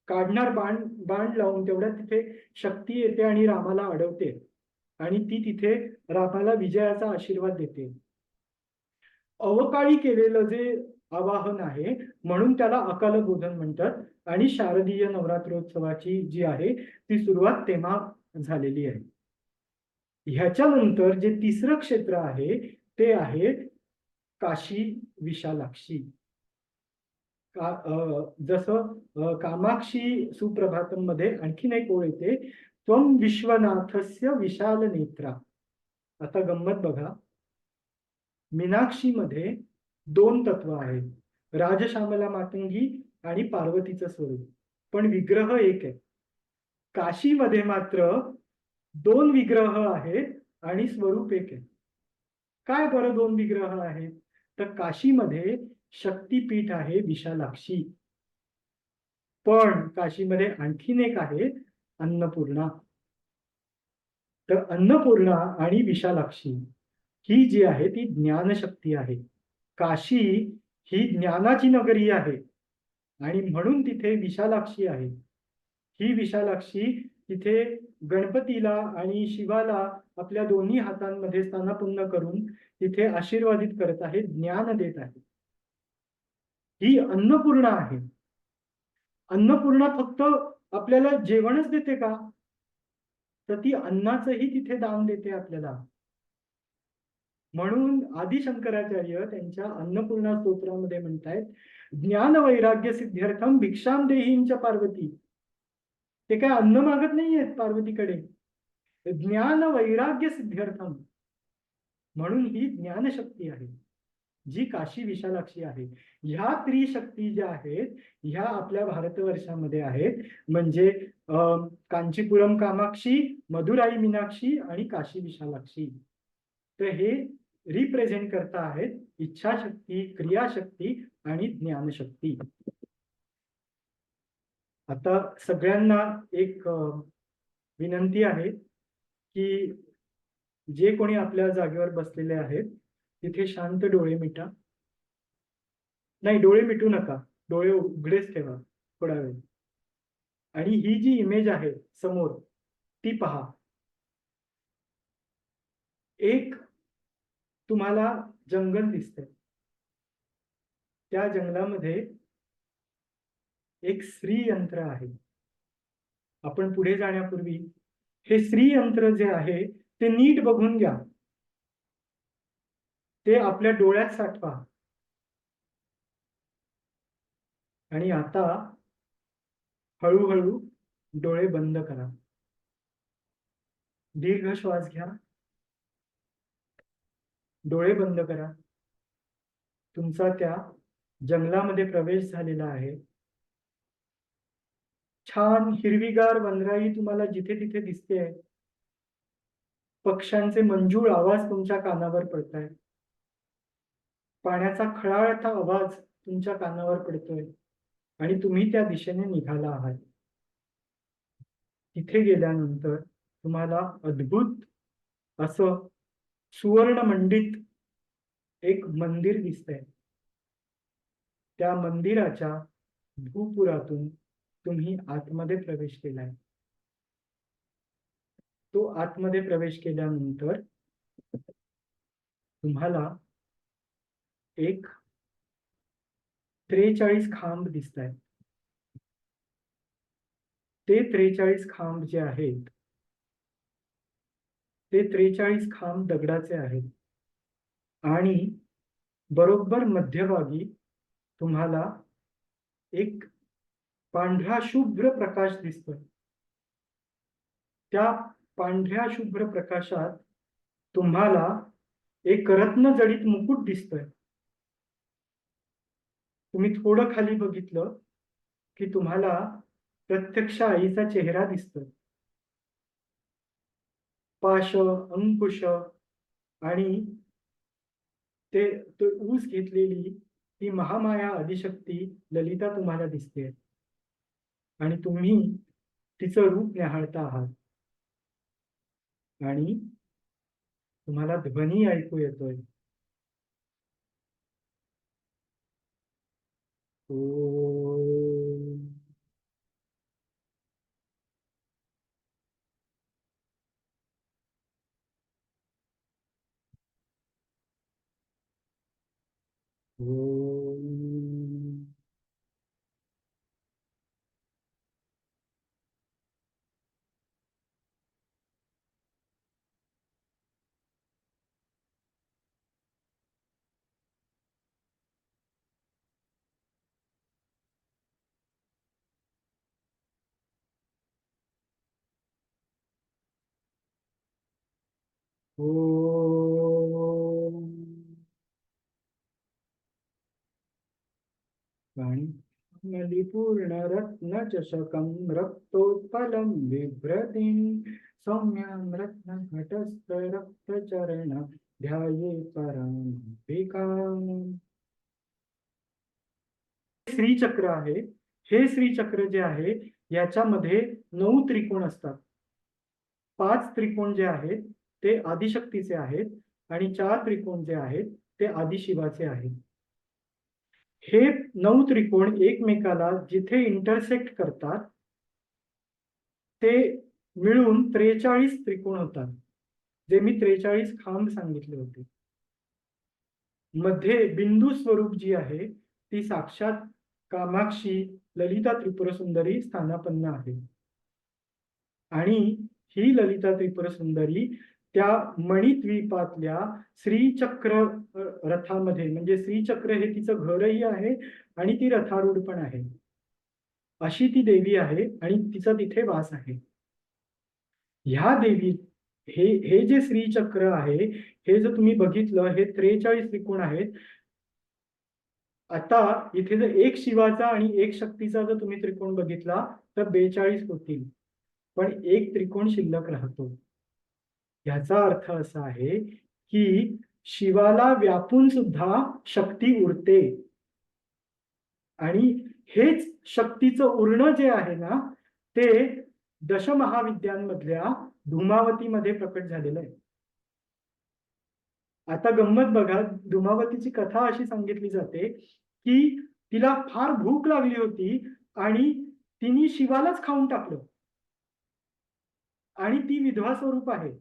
काढणार बाण बाण लावून तेवढ्या तिथे शक्ती येते आणि रामाला अडवते आणि ती तिथे रामाला विजयाचा आशीर्वाद देते. अवकाळी केलेलं जे आवाहन आहे म्हणून त्याला अकाल बोधन म्हणतात आणि शारदीय नवरात्रोत्सवाची जी आहे ती सुरुवात तेव्हा झालेली आहे. ह्याच्यानंतर जे तिसरं क्षेत्र आहे ते आहे काशी विशालाक्षी. जसं कामाक्षी सुप्रभातम मध्ये आणखीन एक ओळ येते, त्वं विश्वनाथस्य विशाल नेत्रा. आता गंमत बघा, मीनाक्षीमध्ये दोन तत्व आहेत, राजश्यामला मातंगी आणि पार्वतीचं स्वरूप, पण विग्रह एक आहे. काशीमध्ये मात्र दोन विग्रह आहेत आणि स्वरूप एक आहे. काय बरं दोन विग्रह आहेत? तर काशीमध्ये शक्तीपीठ आहे विशालाक्षी, पण काशीमध्ये आणखीन एक आहे अन्नपूर्णा. तर अन्नपूर्णा आणि विशालाक्षी ही जी आहे ती ज्ञानशक्ती आहे. काशी ही ज्ञानाची नगरी आहे आणि म्हणून तिथे विशालाक्षी आहे. ही विशालाक्षी तिथे गणपतीला आणि शिवाला आपल्या दोन्ही हातांमध्ये स्थानापन्न करून तिथे आशीर्वादित करत आहे, ज्ञान देत आहे. ही अन्नपूर्णा आहे. अन्नपूर्णा फक्त आपल्याला जेवणच देते का? तर ती अन्नाचंही तिथे दान देते आपल्याला. म्हणून आदि शंकराचार्य त्यांच्या अन्नपूर्णा स्तोत्रामध्ये म्हणतायत, ज्ञान वैराग्य सिद्ध्यर्थम भिक्षाम देहींच पार्वती. ते काय अन्न मागत नाहीयेत पार्वतीकडे, ज्ञान वैराग्य सिद्ध्यर्थम, म्हणून ही ज्ञानशक्ती आहे जी काशी विशालाक्षी आहे. ह्या त्रिशक्ती ज्या आहेत ह्या आपल्या भारतवर्षामध्ये आहेत, म्हणजे कांचीपुरम कामाक्षी, मदुराई मीनाक्षी आणि काशी विशालाक्षी. तर हे रिप्रेझेंट करता आहेत इच्छाशक्ती, क्रियाशक्ती आणि ज्ञानशक्ती. आता सगळ्यांना एक विनंती आहे की जे कोणी आपल्या जागेवर बसलेले आहेत तिथे शांत डोळे मिटा. नाही, डोळे मिटू नका, डोळे उघडेच ठेवा थोडा वेळ. आणि ही जी इमेज आहे समोर ती पहा. एक तुम्हाला जंगल दिसतंय, त्या जंगलामध्ये एक श्रीयंत्र आहे. आपण पुढे जाण्यापूर्वी हे श्रीयंत्र जे आहे ते नीट बघून घ्या, ते आपल्या डोळ्यात साठवा. आणि आता हळूहळू डोळे बंद करा. दीर्घ श्वास घ्या. डोळे बंद करा. तुमचा त्या जंगलामध्ये प्रवेश झालेला आहे. छान हिरवीगार वनराई तुम्हाला जिथे तिथे दिसते. पक्ष्यांचे मंजूळ आवाज तुमच्या कानावर पडतायत. पाण्याचा खळाळता आवाज तुमच्या कानावर पडतोय आणि तुम्ही त्या दिशेने निघाला आहात. तिथे गेल्यानंतर तुम्हाला अद्भुत असं सुवर्णमंडित एक मंदिर दिसतंय. त्या मंदिराच्या भूपुरातून तुम्ही आतमध्ये प्रवेश केलाय. तो आतमध्ये प्रवेश केल्यानंतर तुम्हाला एक 43 खांब दिसतायत. ते 43 खांब जे आहेत ते 43 खांब दगडाचे आहेत आणि बरोबर मध्यभागी तुम्हाला एक पांढरा शुभ्र प्रकाश दिसतोय. त्या पांढऱ्या शुभ्र प्रकाशात तुम्हाला एक रत्नजडित मुकुट दिसतोय. तुम्ही थोडं खाली बघितलं की तुम्हाला प्रत्यक्ष आईचा चेहरा दिसतोय. पाश, अंकुश आणि ते ऊस घेतलेली ती महामाया आदिशक्ती ललिता तुम्हाला दिसते आणि तुम्ही तिचं रूप न्याहाळता आहात आणि तुम्हाला ध्वनी ऐकू येतोय. ओम. ओम. ओम. मणिपूर्ण रत्न चषकं रक्तोत्पलं बिभ्रतीं सौम्यां रत्न घटस्थ रक्तचरण ध्याये परांबिकाम्. श्रीचक्र आहे. हे श्रीचक्र जे आहे याच्यामध्ये 9 त्रिकोण असतात. 5 त्रिकोण जे आहेत ते आदिशक्तीचे आहेत आणि 4 त्रिकोण जे आहेत ते आदिशिवाचे आहेत. हे 9 त्रिकोण एकमेकाला जिथे इंटरसेक्ट करतात ते मिळून 43 त्रिकोण होतात, जे मी 43 खांब सांगितले होते. मध्ये बिंदू स्वरूप जी आहे ती साक्षात कामाक्षी ललिता त्रिपुर सुंदरी स्थानापन्न आहे आणि ही ललिता त्रिपुर सुंदरी त्या मणिद्वीपातल्या श्रीचक्र रथामध्ये, म्हणजे श्रीचक्र हे तिचं घरही आहे आणि ती रथारूढ पण आहे, अशी ती देवी आहे आणि तिचा तिथे वास आहे. ह्या देवी हे जे श्रीचक्र आहे हे जर तुम्ही बघितलं हे 43 त्रिकोण आहेत. आता इथे जर एक शिवाचा आणि एक शक्तीचा जर तुम्ही त्रिकोण बघितला तर 42 होतील, पण एक त्रिकोण शिल्लक राहतो. याचा अर्थ असा आहे की शिवाला व्यापून सुद्धा शक्ती उरते आणि हेच शक्तीचं उरणं जे आहे ना ते दशमहाविद्यांमधल्या धूमावतीमध्ये प्रकट झालेलं आहे. आता गंमत बघा, धूमावतीची कथा अशी सांगितली जाते की तिला फार भूक लागली होती आणि तिने शिवालाच खाऊन टाकलं आणि ती विधवा स्वरूप आहे.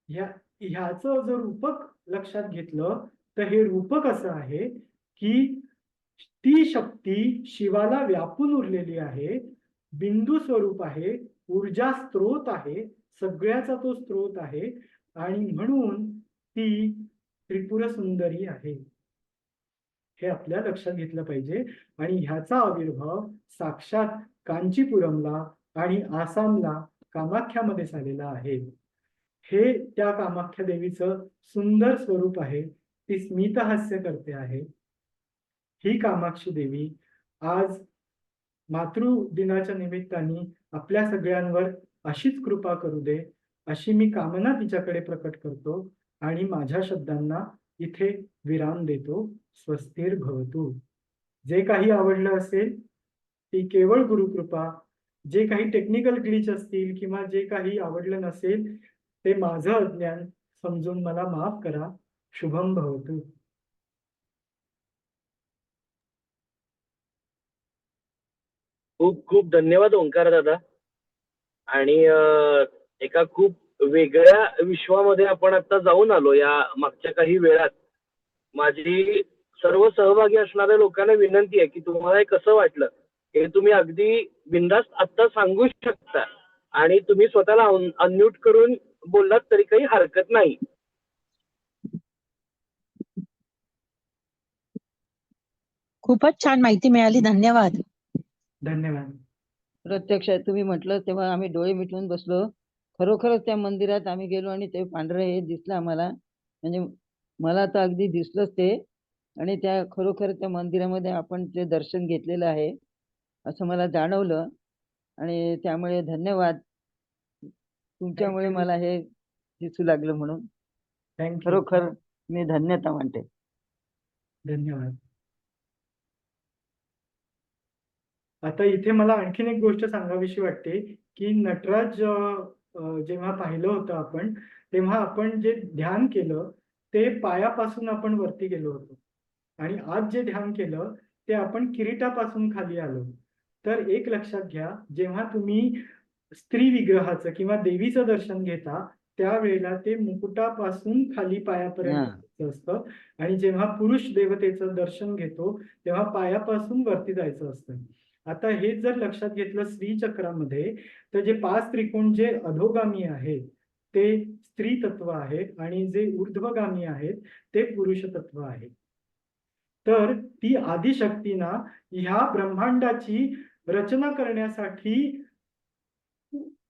ह्याचं जर रूपक लक्षात घेतलं तर हे रूपक असं आहे की ती शक्ती शिवाला व्यापून उरलेली आहे, बिंदू स्वरूप आहे, ऊर्जा स्त्रोत आहे, सगळ्याचा तो स्त्रोत आहे आणि म्हणून ती त्रिपुर सुंदरी आहे. हे आपल्या लक्षात घेतलं पाहिजे आणि ह्याचा आविर्भाव साक्षात कांचीपुरमला आणि आसामला कामाख्यामध्ये झालेला आहे. हे त्या कामाख्या देवीचं सुंदर स्वरूप आहे. ती स्मितहास्य करते आहे. ही कामाक्षी देवी आज मातृदिनाच्या निमित्ताने आपल्या सगळ्यांवर अशीच कृपा करू दे, अशी मी कामना तिच्याकडे प्रकट करतो आणि माझ्या शब्दांना इथे विराम देतो. स्वस्तिर भवतु. जे काही आवडलं असेल ती केवळ गुरुकृपा. जे काही टेक्निकल ग्लिच असतील किंवा जे काही आवडलं नसेल ते माझं अज्ञान समजून मला माफ करा. शुभम भवतु. खूप खूप धन्यवाद ओंकार दादा. आणि एका खूप वेगळ्या विश्वामध्ये आपण आता जाऊन आलो या मागच्या काही वेळात. माझी सर्व सहभागी असणाऱ्या लोकांना विनंती आहे की तुम्हाला हे कसं वाटलं हे तुम्ही अगदी बिनधास्त आत्ता सांगू शकता आणि तुम्ही स्वतःला अनम्यूट करून बोललात तरी काही हरकत नाही. खूपच छान माहिती मिळाली. धन्यवाद. धन्यवाद. प्रत्यक्ष तुम्ही म्हटलं तेव्हा आम्ही डोळे मिटून बसलो. खरोखरच त्या मंदिरात आम्ही गेलो आणि ते पांढरं हे दिसलं आम्हाला. म्हणजे मला तर अगदी दिसलंच ते. आणि त्या खरोखर त्या मंदिरामध्ये आपण ते दर्शन घेतलेलं आहे असं मला जाणवलं. आणि त्यामुळे धन्यवाद. तुमच्यामुळे मला हे दिसू लागलं म्हणून थँक्यू. खरोखर मी धन्यता मानते. धन्यवाद. आता इथे मला आणखीन एक गोष्ट सांगावीशी वाटते की नटराज जेव्हा पाहिलं होतं आपण तेव्हा आपण जे ध्यान केलं ते पायापासून आपण वरती गेलो होतो आणि आज जे ध्यान केलं ते आपण किरीटापासून खाली आलो. तर एक लक्षात घ्या, जेव्हा तुम्ही स्त्री विग्रहाचं किंवा देवीचं दर्शन घेता त्यावेळेला ते मुकुटापासून खाली पायापर्यंत असतं आणि जेव्हा पुरुष देवतेचं दर्शन घेतो तेव्हा पायापासून वरती जायचं असतं. आता हे जर लक्षात घेतलं स्त्री चक्रामध्ये तर जे 5 त्रिकोण जे अधोगामी आहेत ते स्त्री तत्व आहे आणि जे ऊर्ध्वगामी आहेत ते पुरुष तत्व आहे. तर ती आदिशक्ती ना ह्या ब्रह्मांडाची रचना करण्यासाठी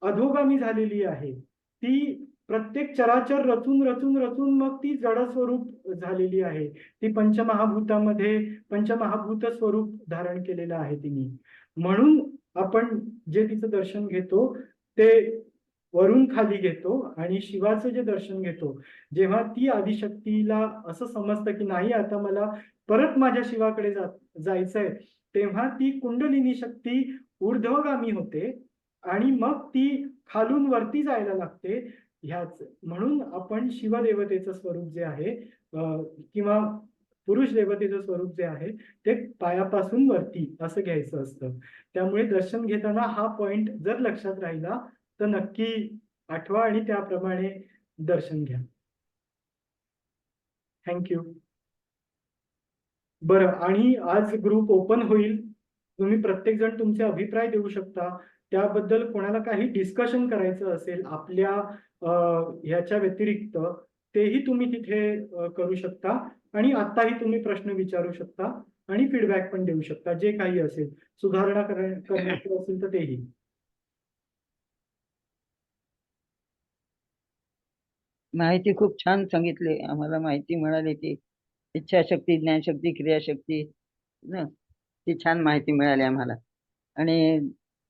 अधोगामी झालेली आहे. ती प्रत्येक चराचर रचून रचून रचून मग ती जड स्वरूप झालेली आहे. ती पंचमहाभूतामध्ये पंचमहाभूत स्वरूप धारण केलेलं आहे तिने. म्हणून आपण जे तिचं दर्शन घेतो ते वरून खाली घेतो आणि शिवाचं जे दर्शन घेतो जेव्हा ती आदिशक्तीला असं समजतं की नाही आता मला परत माझ्या शिवाकडे जायचंय तेव्हा ती कुंडलिनी शक्ती ऊर्ध्वगामी होते आणि मग ती खालून वरती जायला लागते. ह्याच म्हणून आपण शिवदेवतेचं स्वरूप जे आहे किंवा पुरुष देवतेचं स्वरूप जे आहे ते पायापासून वरती असं घ्यायचं असतं. त्यामुळे दर्शन घेताना हा पॉइंट जर लक्षात राहिला तर नक्की आठवा आणि त्याप्रमाणे दर्शन घ्या. थँक्यू. बरं, आणि आज ग्रुप ओपन होईल. तुम्ही प्रत्येक जण तुमचे अभिप्राय देऊ शकता. त्याबद्दल कोणाला काही डिस्कशन करायचं असेल आपल्या ह्याच्या व्यतिरिक्त तेही तुम्ही तिथे करू शकता आणि आत्ताही तुम्ही प्रश्न विचारू शकता आणि फीडबॅक पण देऊ शकता. जे काही असेल सुधारणा करायचं असेल तर तेही. माहिती खूप छान सांगितली. आम्हाला माहिती मिळाली की इच्छाशक्ती, ज्ञानशक्ती, क्रियाशक्ती ना ती छान माहिती मिळाली आम्हाला. आणि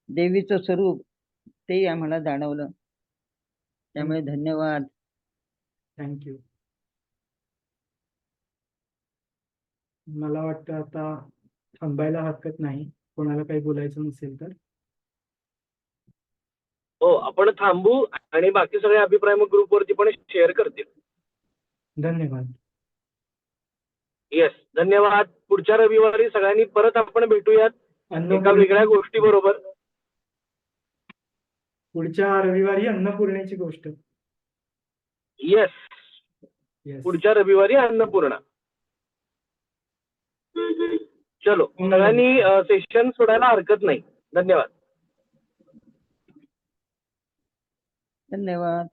देवीचं स्वरूप तेही आम्हाला जाणवलं. त्यामुळे धन्यवाद. थँक्यू. मला वाटतं आता थांबायला हरकत नाही. कोणाला काही बोलायचं नसेल तर. हो, आपण थांबू आणि बाकी सगळे अभिप्राय मग ग्रुपवरती पण शेअर करतील. धन्यवाद. येस, धन्यवाद. पुढच्या रविवारी सगळ्यांनी परत आपण भेटूयात एका वेगळ्या गोष्टी बरोबर. पुढच्या रविवारी अन्नपूर्णेची गोष्ट. येस, पुढच्या रविवारी अन्नपूर्णा. चलो, सगळ्यांनी सेशन सोडायला हरकत नाही. धन्यवाद. धन्यवाद.